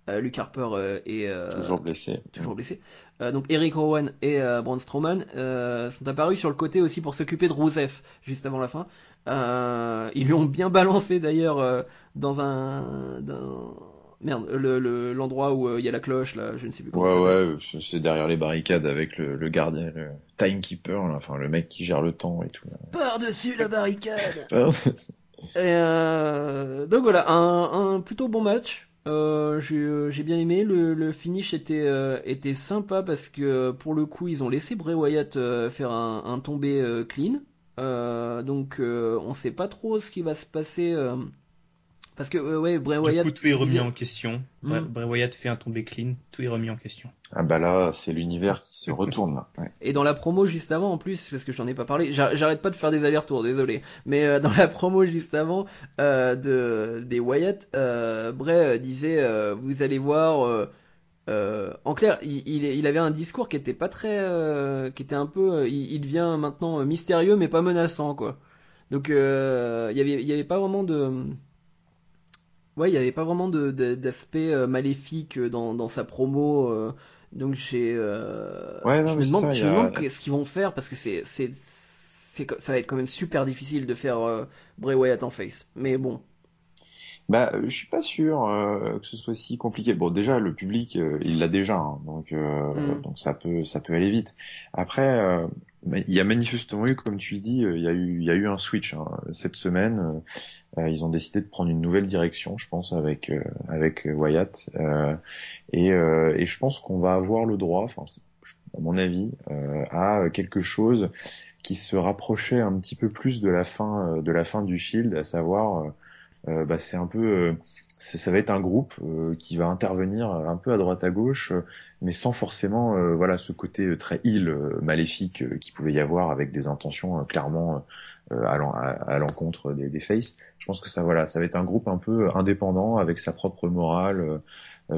Speaker 1: Luke Harper est
Speaker 3: Toujours blessé.
Speaker 1: blessé. Donc Eric Rowan et Braun Strowman sont apparus sur le côté aussi pour s'occuper de Rusev juste avant la fin. Ils lui ont bien balancé d'ailleurs dans merde, l'endroit où il y a la cloche là, je ne sais plus comment ça s'appelle.
Speaker 3: Ouais, c'est derrière les barricades avec le gardien, le timekeeper, là, enfin le mec qui gère le temps et tout. Là.
Speaker 1: Par-dessus la barricade.
Speaker 3: Ah,
Speaker 1: Et donc voilà, un plutôt bon match. J'ai bien aimé. Le finish était sympa parce que pour le coup, ils ont laissé Bray Wyatt faire un tombé clean. Donc on sait pas trop ce qui va se passer. Parce que ouais, Bray
Speaker 2: Du
Speaker 1: Wyatt.
Speaker 2: coup, tout est remis
Speaker 1: il-
Speaker 2: en question.
Speaker 1: Mm.
Speaker 2: Bray Wyatt fait un tombé clean, tout est remis en question.
Speaker 3: Ah bah là, c'est l'univers qui se retourne là. Ouais.
Speaker 1: Et dans la promo juste avant, en plus, parce que j'en ai pas parlé, j'arrête pas de faire des allers-retours, désolé. Mais dans la promo juste avant des Wyatt, Bray disait, vous allez voir. En clair, il avait un discours qui était pas très, qui était un peu, il devient maintenant mystérieux mais pas menaçant quoi. Donc il y avait pas vraiment ouais, il y avait pas vraiment d'aspect maléfique dans sa promo. Donc je
Speaker 3: non, mais
Speaker 1: me demande,
Speaker 3: c'est ça,
Speaker 1: je me demande ce qu'ils vont faire parce que ça va être quand même super difficile de faire Bray Wyatt en face. Mais bon.
Speaker 3: Bah, je suis pas sûr que ce soit si compliqué. Bon, déjà le public, il l'a déjà, hein,
Speaker 1: Hmm.
Speaker 3: donc ça peut aller vite. Après, mais il y a manifestement eu, comme tu le dis, il y a eu un switch hein. Cette semaine. Ils ont décidé de prendre une nouvelle direction, je pense, avec Wyatt, et je pense qu'on va avoir le droit, enfin, à mon avis, à quelque chose qui se rapprochait un petit peu plus de la fin du Shield, à savoir bah, c'est un peu, ça va être un groupe qui va intervenir un peu à droite à gauche, mais sans forcément, voilà, ce côté très heel, maléfique qui pouvait y avoir avec des intentions clairement à l'encontre des faces. Je pense que ça, voilà, ça va être un groupe un peu indépendant avec sa propre morale.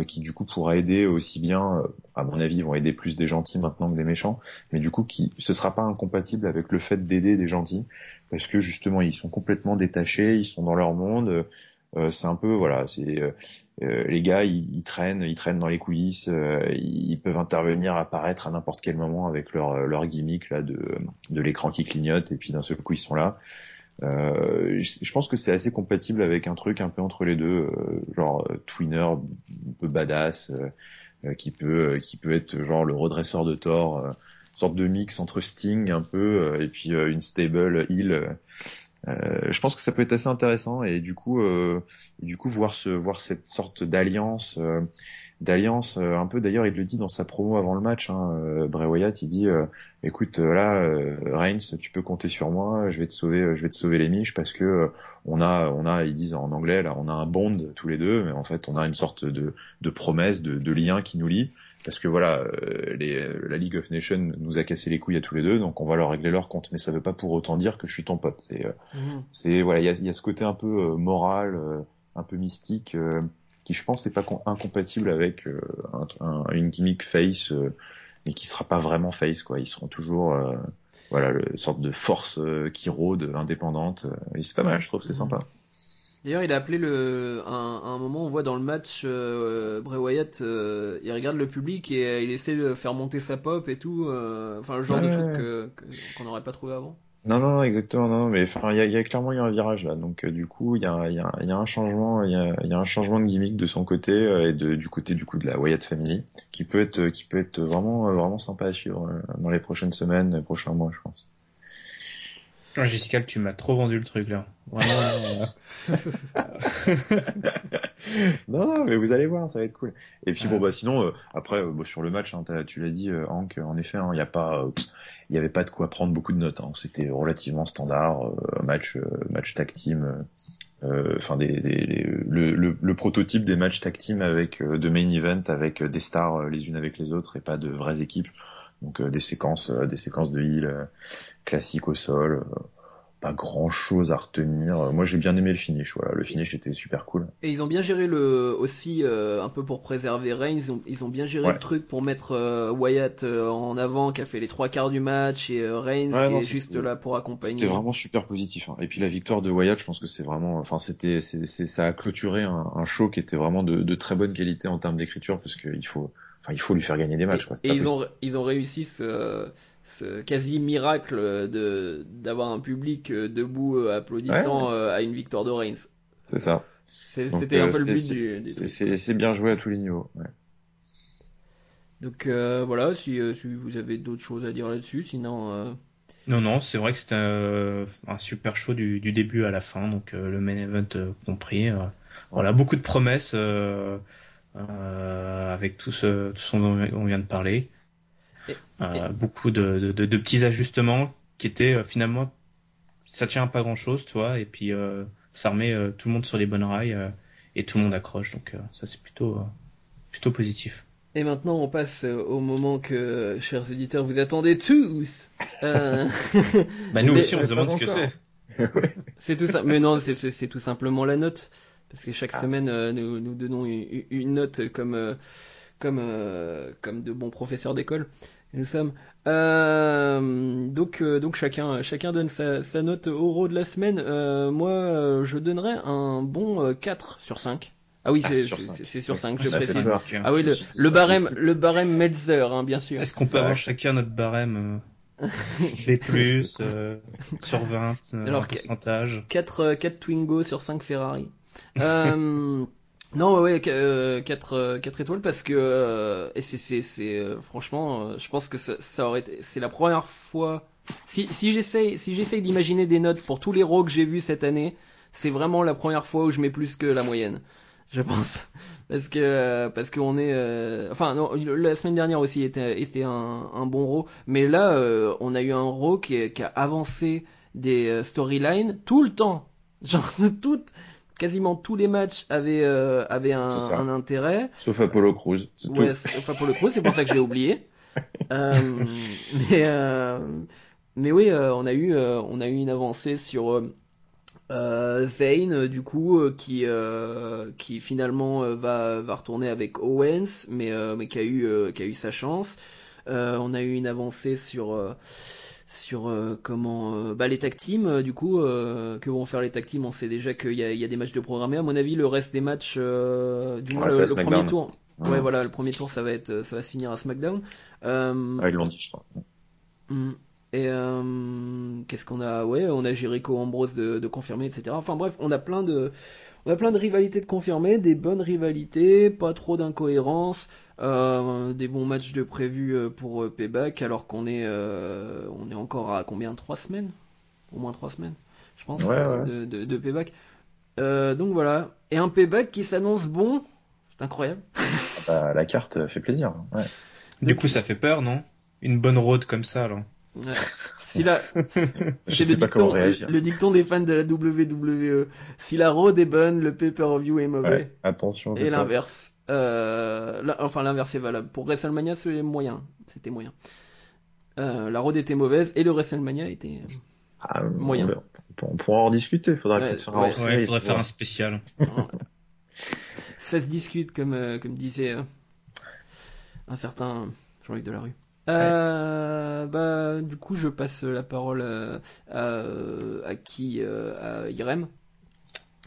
Speaker 3: Qui du coup pourra aider aussi bien, à mon avis, ils vont aider plus des gentils maintenant que des méchants, mais du coup qui ce sera pas incompatible avec le fait d'aider des gentils, parce que justement ils sont complètement détachés, ils sont dans leur monde, c'est un peu voilà, c'est les gars ils traînent dans les coulisses, ils peuvent intervenir, apparaître à n'importe quel moment avec leur gimmick là de l'écran qui clignote et puis d'un seul coup ils sont là. Je pense que c'est assez compatible avec un truc un peu entre les deux, genre tweener, un peu badass, qui peut être genre le redresseur de Thor, sorte de mix entre Sting un peu et puis une stable heel. Je pense que ça peut être assez intéressant et du coup voir cette sorte d'alliance un peu d'ailleurs il le dit dans sa promo avant le match hein, Bray Wyatt il dit écoute Reigns tu peux compter sur moi je vais te sauver les miches parce que on a ils disent en anglais là on a un bond tous les deux mais en fait on a une sorte de promesse de lien qui nous lie parce que voilà la League of Nations nous a cassé les couilles à tous les deux donc on va leur régler leur compte mais ça veut pas pour autant dire que je suis ton pote
Speaker 1: Mhm.
Speaker 3: c'est voilà il y a ce côté un peu moral un peu mystique qui je pense n'est pas incompatible avec une gimmick face, mais qui sera pas vraiment face quoi. Ils seront toujours voilà une sorte de force qui rôde indépendante. Et c'est pas mal, je trouve, c'est
Speaker 1: Mhm.
Speaker 3: sympa.
Speaker 1: D'ailleurs, il a appelé à un moment, on voit dans le match Bray Wyatt, il regarde le public et il essaie de faire monter sa pop et tout. Enfin, le genre
Speaker 3: Ouais,
Speaker 1: de
Speaker 3: ouais,
Speaker 1: truc
Speaker 3: ouais.
Speaker 1: qu'on n'aurait pas trouvé avant.
Speaker 3: Non, exactement, non, mais enfin, il y a clairement eu un virage là, donc du coup, il y a un changement, il y a un changement de gimmick de son côté du côté du coup de la Wyatt Family, qui peut être vraiment, vraiment sympa à suivre dans les prochaines semaines, les prochains mois, je pense.
Speaker 2: Ah, Jessica, tu m'as trop vendu le truc là. Vraiment.
Speaker 3: Non, mais vous allez voir, ça va être cool. Et puis bon
Speaker 2: Euh,
Speaker 3: bah sinon après bon, sur le match, hein, tu l'as dit Hank, en effet, hein, il y a pas il y avait pas de quoi prendre beaucoup de notes. Hein. C'était relativement standard, match tag team, enfin le prototype des matchs tag team avec de main event avec des stars les unes avec les autres et pas de vraies équipes. Donc des séquences de heal classiques au sol. Pas grand chose à retenir. Moi j'ai bien aimé le finish. Voilà, le finish était super cool.
Speaker 1: Et ils ont bien géré aussi, un peu pour préserver Reigns, ils ont bien géré le
Speaker 3: Ouais.
Speaker 1: truc pour mettre Wyatt en avant, qui a fait les trois quarts du match, et Reigns
Speaker 3: Ouais,
Speaker 1: qui
Speaker 3: non,
Speaker 1: est juste là pour
Speaker 3: c'était
Speaker 1: accompagner.
Speaker 3: vraiment super positif. Hein. Et puis la victoire de Wyatt, je pense que c'est vraiment, enfin, ça a clôturé un show qui était vraiment de très bonne qualité en termes d'écriture, parce qu'il faut, enfin, il faut lui faire gagner des matchs, quoi. C'est
Speaker 1: Et
Speaker 3: pas possible.
Speaker 1: ils ont réussi ce quasi miracle d'avoir un public debout
Speaker 3: Ouais,
Speaker 1: applaudissant à une victoire de Reigns.
Speaker 3: c'est ça. Donc
Speaker 1: C'était un peu le but du truc.
Speaker 3: c'est bien joué à tous les niveaux. Ouais.
Speaker 1: Donc voilà, si vous avez d'autres choses à dire là-dessus, sinon...
Speaker 2: non, c'est vrai que c'était un super show du début à la fin, donc le main event compris.
Speaker 3: Ouais.
Speaker 2: Voilà, beaucoup de promesses avec tout ce dont on vient de parler.
Speaker 1: Et, et,
Speaker 2: Beaucoup de petits ajustements qui étaient finalement ça tient à pas grand chose, tu vois, et puis ça remet tout le monde sur les bonnes rails et tout le monde accroche, donc ça c'est plutôt positif.
Speaker 1: et maintenant, on passe au moment que, chers éditeurs, vous attendez tous. Euh,
Speaker 2: Bah nous
Speaker 1: c'est
Speaker 2: aussi on se
Speaker 3: Pas
Speaker 2: demande ce que c'est.
Speaker 3: encore. Ouais.
Speaker 1: c'est tout ça. Mais non, c'est tout simplement la note. Parce que chaque
Speaker 3: Ah.
Speaker 1: semaine, nous donnons une note comme de bons professeurs d'école. Et nous sommes. Donc chacun donne sa note au euro de la semaine. Moi, je donnerais un bon 4 sur 5. Ah oui,
Speaker 3: sur 5.
Speaker 1: c'est sur 5, je
Speaker 3: Ça fait
Speaker 1: précise.
Speaker 3: peur.
Speaker 1: Ah oui, le barème Meltzer, hein, bien sûr.
Speaker 2: Est-ce qu'on peut avoir chacun notre barème B+, sur 20,
Speaker 1: Alors,
Speaker 2: en pourcentage
Speaker 1: 4 Twingo sur 5 Ferrari. Non, ouais, 4 étoiles parce que et c'est franchement, je pense que ça aurait été, c'est la première fois. Si j'essaye d'imaginer des notes pour tous les Raw que j'ai vus cette année, c'est vraiment la première fois où je mets plus que la moyenne, je pense, parce que on est, enfin non, la semaine dernière aussi était un bon Raw, mais là on a eu un Raw qui a avancé des storylines tout le temps, genre quasiment tous les matchs avaient un intérêt.
Speaker 3: Sauf Apollo Crews. C'est
Speaker 1: Ouais,
Speaker 3: tout.
Speaker 1: sauf Apollo Crews, c'est pour ça que j'ai oublié. Mais mais oui, on a eu une avancée sur Zayn, du coup, qui finalement va retourner avec Owens, mais qui a eu sa chance. On a eu une avancée sur les tag teams, du coup, que vont faire les tag teams. On sait déjà qu'il y a des matchs de programmés. À mon avis, le reste des matchs, du moins
Speaker 3: c'est à
Speaker 1: le premier
Speaker 3: SmackDown.
Speaker 1: tour. Ouais, voilà, le premier tour, ça va se finir à SmackDown.
Speaker 3: Ils l'ont dit, je crois.
Speaker 1: Et qu'est-ce qu'on a? Ouais, on a Jericho Ambrose de confirmer, etc. Enfin bref, on a plein de rivalités de confirmer, des bonnes rivalités, pas trop d'incohérences, des bons matchs de prévus pour Payback, alors qu'on on est encore à combien? 3 semaines? Au moins 3 semaines, je pense,
Speaker 3: Ouais.
Speaker 1: de Payback. Donc voilà. Et un Payback qui s'annonce bon, c'est incroyable.
Speaker 3: Bah, la carte fait plaisir. Ouais.
Speaker 2: Du coup, ça fait peur, non? Une bonne road comme ça, alors.
Speaker 1: Ouais. Si la...
Speaker 3: Je
Speaker 1: C'est
Speaker 3: sais pas comment réagir.
Speaker 1: le dicton des fans de la WWE. Si la road est bonne, le pay-per-view est mauvais.
Speaker 3: Ouais, attention.
Speaker 1: Et l'inverse. Enfin, l'inverse est valable. Pour WrestleMania, c'était moyen. La road était mauvaise et le WrestleMania était moyen.
Speaker 3: On pourra en discuter. Il faudra peut-être faire un hors-série.
Speaker 2: Ouais, il faudrait faire un spécial.
Speaker 1: Ça se discute, comme disait un certain Jean-Luc Delarue. Du coup, je passe la parole à qui? À Irem.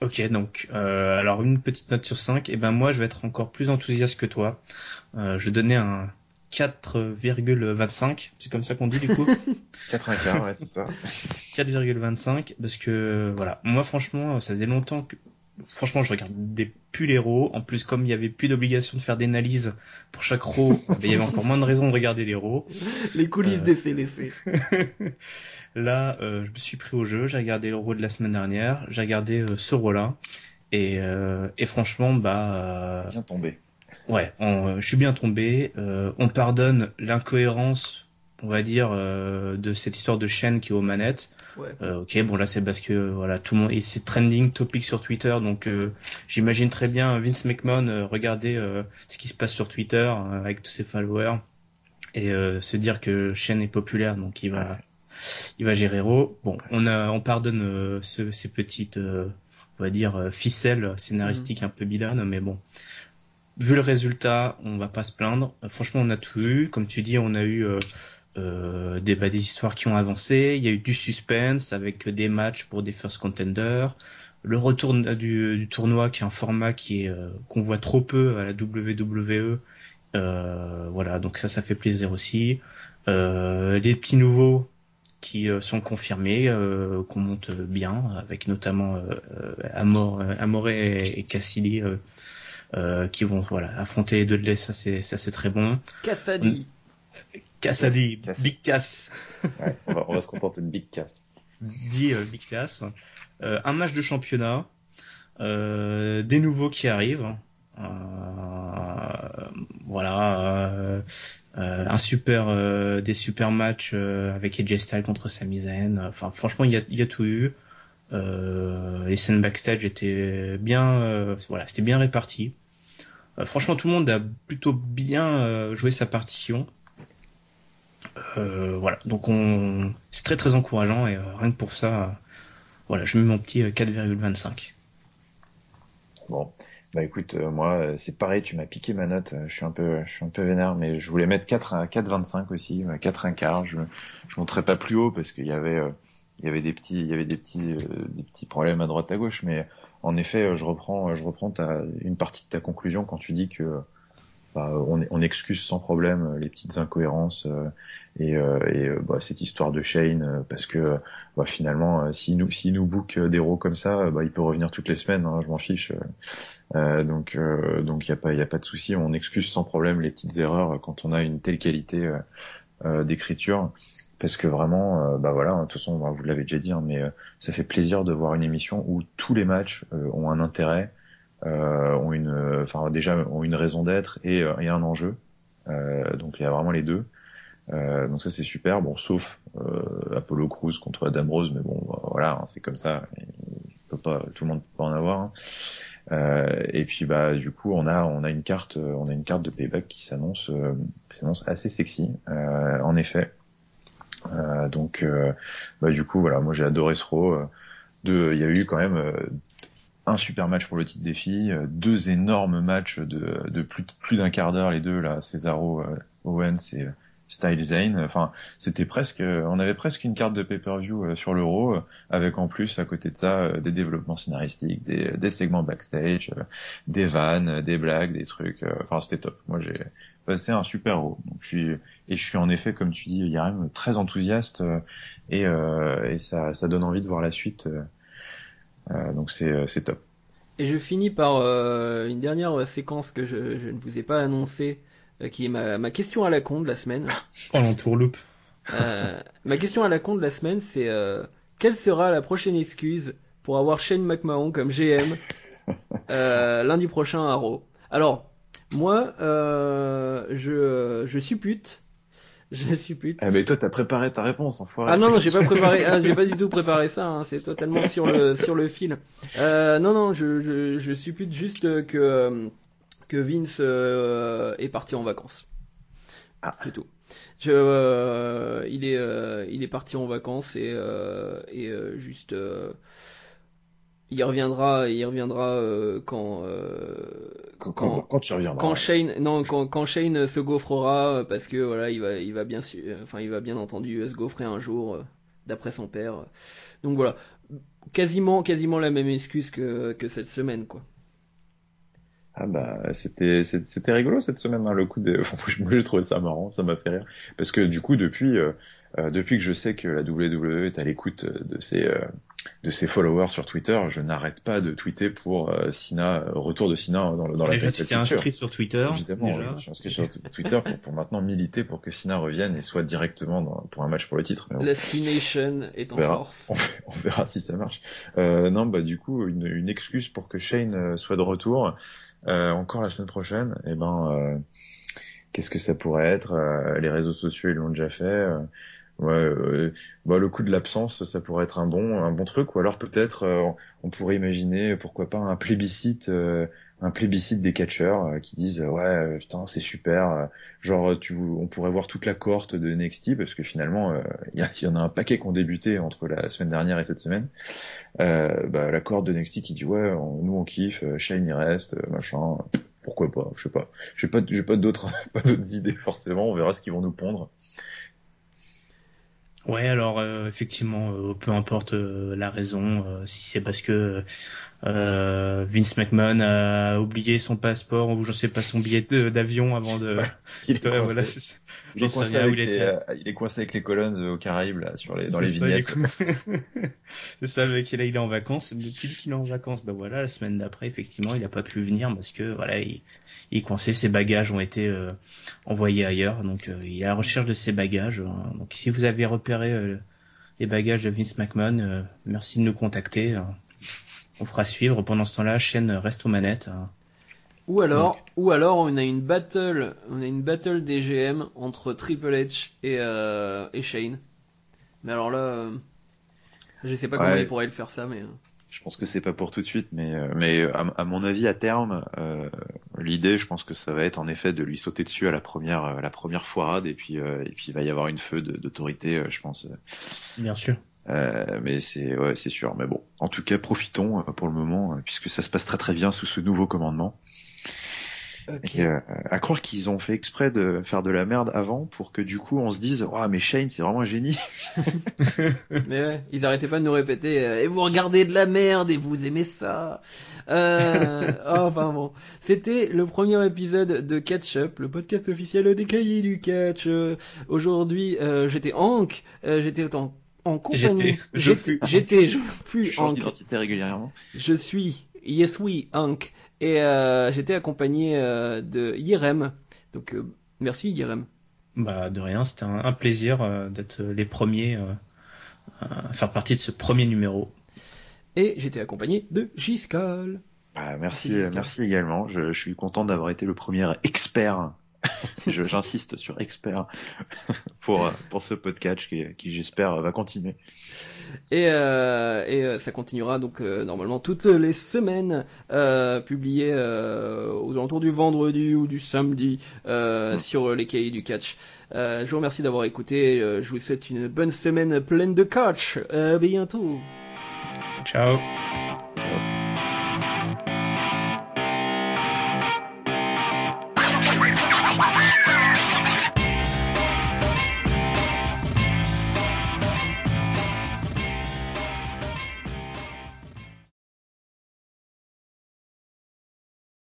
Speaker 2: Ok, donc, alors une petite note sur 5. Et ben moi, je vais être encore plus enthousiaste que toi. Je donnais un 4,25. C'est comme ça qu'on dit, du coup?
Speaker 3: 4,15, ouais, c'est ça.
Speaker 2: 4,25, parce que, voilà. Moi, franchement, ça faisait longtemps que, franchement, je regardais plus les Raw. En plus, comme il y avait plus d'obligation de faire d'analyse pour chaque Raw, il y avait encore moins de raisons de regarder les Raw.
Speaker 1: Les coulisses des CDC.
Speaker 2: Là, je me suis pris au jeu. J'ai regardé le Raw de la semaine dernière. J'ai regardé ce Raw-là. Et franchement,
Speaker 3: Bien tombé.
Speaker 2: Ouais, je suis bien tombé. On pardonne l'incohérence, on va dire, de cette histoire de chaîne qui est aux manettes.
Speaker 1: Ouais.
Speaker 2: Ok, bon là c'est parce que voilà tout le monde et c'est trending topic sur Twitter, donc j'imagine très bien Vince McMahon regarder ce qui se passe sur Twitter avec tous ses followers et se dire que chaîne est populaire, donc il va gérer Raw. Bon, on pardonne ces petites, on va dire ficelles scénaristiques un peu bidanes, mais bon. Vu le résultat, on va pas se plaindre. Franchement, on a tout eu. Comme tu dis, on a eu des histoires qui ont avancé. Il y a eu du suspense avec des matchs pour des first contenders. Le retour du tournoi, qui est un format qu'on voit trop peu à la WWE. Voilà, donc ça fait plaisir aussi. Les petits nouveaux qui sont confirmés, qu'on monte bien, avec notamment Amore et Cassidy. Qui vont affronter les deux de l'Est, ça c'est très bon.
Speaker 1: Cassidy,
Speaker 2: Big Cass.
Speaker 3: Ouais, on va se contenter de Big Cass.
Speaker 2: Big Cass. Un match de championnat, des nouveaux qui arrivent. Des super matchs avec AJ Styles contre Sami Zayn. Enfin, franchement, il y a tout eu. Les scènes backstage étaient bien, c'était bien réparti. Franchement, tout le monde a plutôt bien joué sa partition. Voilà, donc c'est très très encourageant et rien que pour ça, voilà, je mets mon petit 4,25.
Speaker 3: Bon, bah écoute, moi c'est pareil, tu m'as piqué ma note, je suis un peu vénère, mais je voulais mettre 4,25 aussi, 4,15. Je monterais pas plus haut parce qu'il y avait des petits problèmes à droite à gauche, mais en effet, je reprends une partie de ta conclusion quand tu dis que on excuse sans problème les petites incohérences cette histoire de Shane parce que finalement s'il nous book des héros comme ça, il peut revenir toutes les semaines, hein, je m'en fiche. Donc il y a pas de souci, on excuse sans problème les petites erreurs quand on a une telle qualité d'écriture. Parce que vraiment, de toute façon, vous l'avez déjà dit, hein, mais ça fait plaisir de voir une émission où tous les matchs ont un intérêt, ont une raison d'être et un enjeu. Donc il y a vraiment les deux. Donc ça c'est super. Bon, sauf Apollo Crews contre Adam Rose, mais bon, voilà, hein, c'est comme ça. Tout le monde peut pas en avoir. Hein. Et puis du coup on a une carte de Payback qui s'annonce assez sexy. En effet. Du coup voilà, moi j'ai adoré ce Raw. Il y a eu quand même un super match pour le titre des filles, deux énormes matchs de plus d'un quart d'heure, les deux là, Cesaro Owens et Styles Zayn. Enfin, on avait presque une carte de pay-per-view sur le Raw, avec en plus à côté de ça des développements scénaristiques, des segments backstage, des vannes, des blagues, des trucs. Enfin, c'était top. Moi j'ai passé un super Raw. Donc je suis en effet, comme tu dis, Yarem, très enthousiaste et ça donne envie de voir la suite. Donc c'est top.
Speaker 1: Et je finis par une dernière séquence que je ne vous ai pas annoncée, qui est ma question à la con de la semaine.
Speaker 2: Oh, l'entourloupe.
Speaker 1: Ma question à la con de la semaine, c'est quelle sera la prochaine excuse pour avoir Shane McMahon comme GM lundi prochain à Raw? Alors, moi, je suppute. Je suppute.
Speaker 3: Mais toi, t'as préparé ta réponse, enfoiré.
Speaker 1: Ah non, j'ai pas préparé, j'ai pas du tout préparé ça, hein, c'est totalement sur le fil. Non, je suppute juste que Vince est parti en vacances.
Speaker 3: Ah.
Speaker 1: C'est tout. Il est parti en vacances et juste il reviendra quand
Speaker 3: tu reviendras.
Speaker 1: Quand Shane se gaufrera, parce que voilà, il va bien entendu se gaufrer un jour d'après son père. Donc voilà, quasiment la même excuse que cette semaine, quoi.
Speaker 3: Ah c'était rigolo cette semaine, hein, le coup des moi j'ai trouvé ça marrant, ça m'a fait rire parce que du coup depuis que je sais que la WWE est à l'écoute de ses followers sur Twitter, je n'arrête pas de tweeter pour retour de Cena dans la
Speaker 2: déjà tu t'es inscrit sur Twitter.
Speaker 3: Évidemment,
Speaker 2: déjà.
Speaker 3: je suis inscrit sur Twitter pour maintenant militer pour que Cena revienne et soit directement pour un match pour le titre.
Speaker 1: La C-Nation est en force.
Speaker 3: On verra si ça marche. Du coup une excuse pour que Shane soit de retour. Encore la semaine prochaine, qu'est-ce que ça pourrait être? Les réseaux sociaux ils l'ont déjà fait. Le coup de l'absence, ça pourrait être un bon truc, ou alors peut-être on pourrait imaginer pourquoi pas un plébiscite des catcheurs qui disent putain c'est super, on pourrait voir toute la cohorte de NXT parce que finalement il y en a un paquet qui ont débuté entre la semaine dernière et cette semaine. La cohorte de NXT qui dit nous on kiffe, Shane il reste, machin, pourquoi pas, je sais pas, j'ai pas d'autres idées forcément, on verra ce qu'ils vont nous pondre.
Speaker 2: Ouais, alors effectivement, peu importe la raison, si c'est parce que Vince McMahon a oublié son passeport ou je sais pas son billet d'avion avant de.
Speaker 3: Il est coincé.
Speaker 2: Voilà,
Speaker 3: il est coincé avec les Collins aux Caraïbes là dans les vignettes.
Speaker 2: C'est ça, le mec là il est en vacances. Mais tu dis qu'il est en vacances, voilà, la semaine d'après effectivement il a pas pu venir parce que voilà il est coincé, ses bagages ont été envoyés ailleurs, donc il est à la recherche de ses bagages. Donc si vous avez repéré les bagages de Vince McMahon, merci de nous contacter. On fera suivre. Pendant ce temps-là, Shane reste aux manettes.
Speaker 1: Ou alors on a une battle des GM entre Triple H et Shane. Mais alors là, je sais pas comment il pourrait le faire ça, mais.
Speaker 3: Je pense que c'est pas pour tout de suite, mais à mon avis à terme, l'idée, je pense que ça va être en effet de lui sauter dessus à la première foirade et puis il va y avoir une feu d'autorité, je pense.
Speaker 2: Bien sûr.
Speaker 3: Mais c'est sûr. Mais bon, en tout cas, profitons pour le moment, puisque ça se passe très très bien sous ce nouveau commandement.
Speaker 1: Ok.
Speaker 3: Et, à croire qu'ils ont fait exprès de faire de la merde avant pour que du coup on se dise oh mais Shane c'est vraiment un génie.
Speaker 1: Mais ouais, ils arrêtaient pas de nous répéter et vous regardez de la merde et vous aimez ça. Enfin bon, c'était le premier épisode de Catch Up, le podcast officiel des cahiers du catch. Aujourd'hui, j'étais Hank, j'étais en compagnie.
Speaker 2: Je fus
Speaker 1: Je fus
Speaker 3: Je change
Speaker 1: Hank.
Speaker 3: d'identité régulièrement.
Speaker 1: Je suis Yes We Hank et j'étais accompagné de Yerem. Donc merci Yerem.
Speaker 2: Bah de rien, c'était un plaisir d'être les premiers à faire partie de ce premier numéro.
Speaker 1: Et j'étais accompagné de Giscol.
Speaker 3: Merci également. Je suis content d'avoir été le premier expert. J'insiste sur expert pour ce podcast qui j'espère va continuer.
Speaker 1: Et ça continuera donc normalement toutes les semaines, publié aux alentours du vendredi ou du samedi sur les cahiers du catch. Je vous remercie d'avoir écouté. Je vous souhaite une bonne semaine pleine de catch. À bientôt.
Speaker 2: Ciao.
Speaker 4: Wow.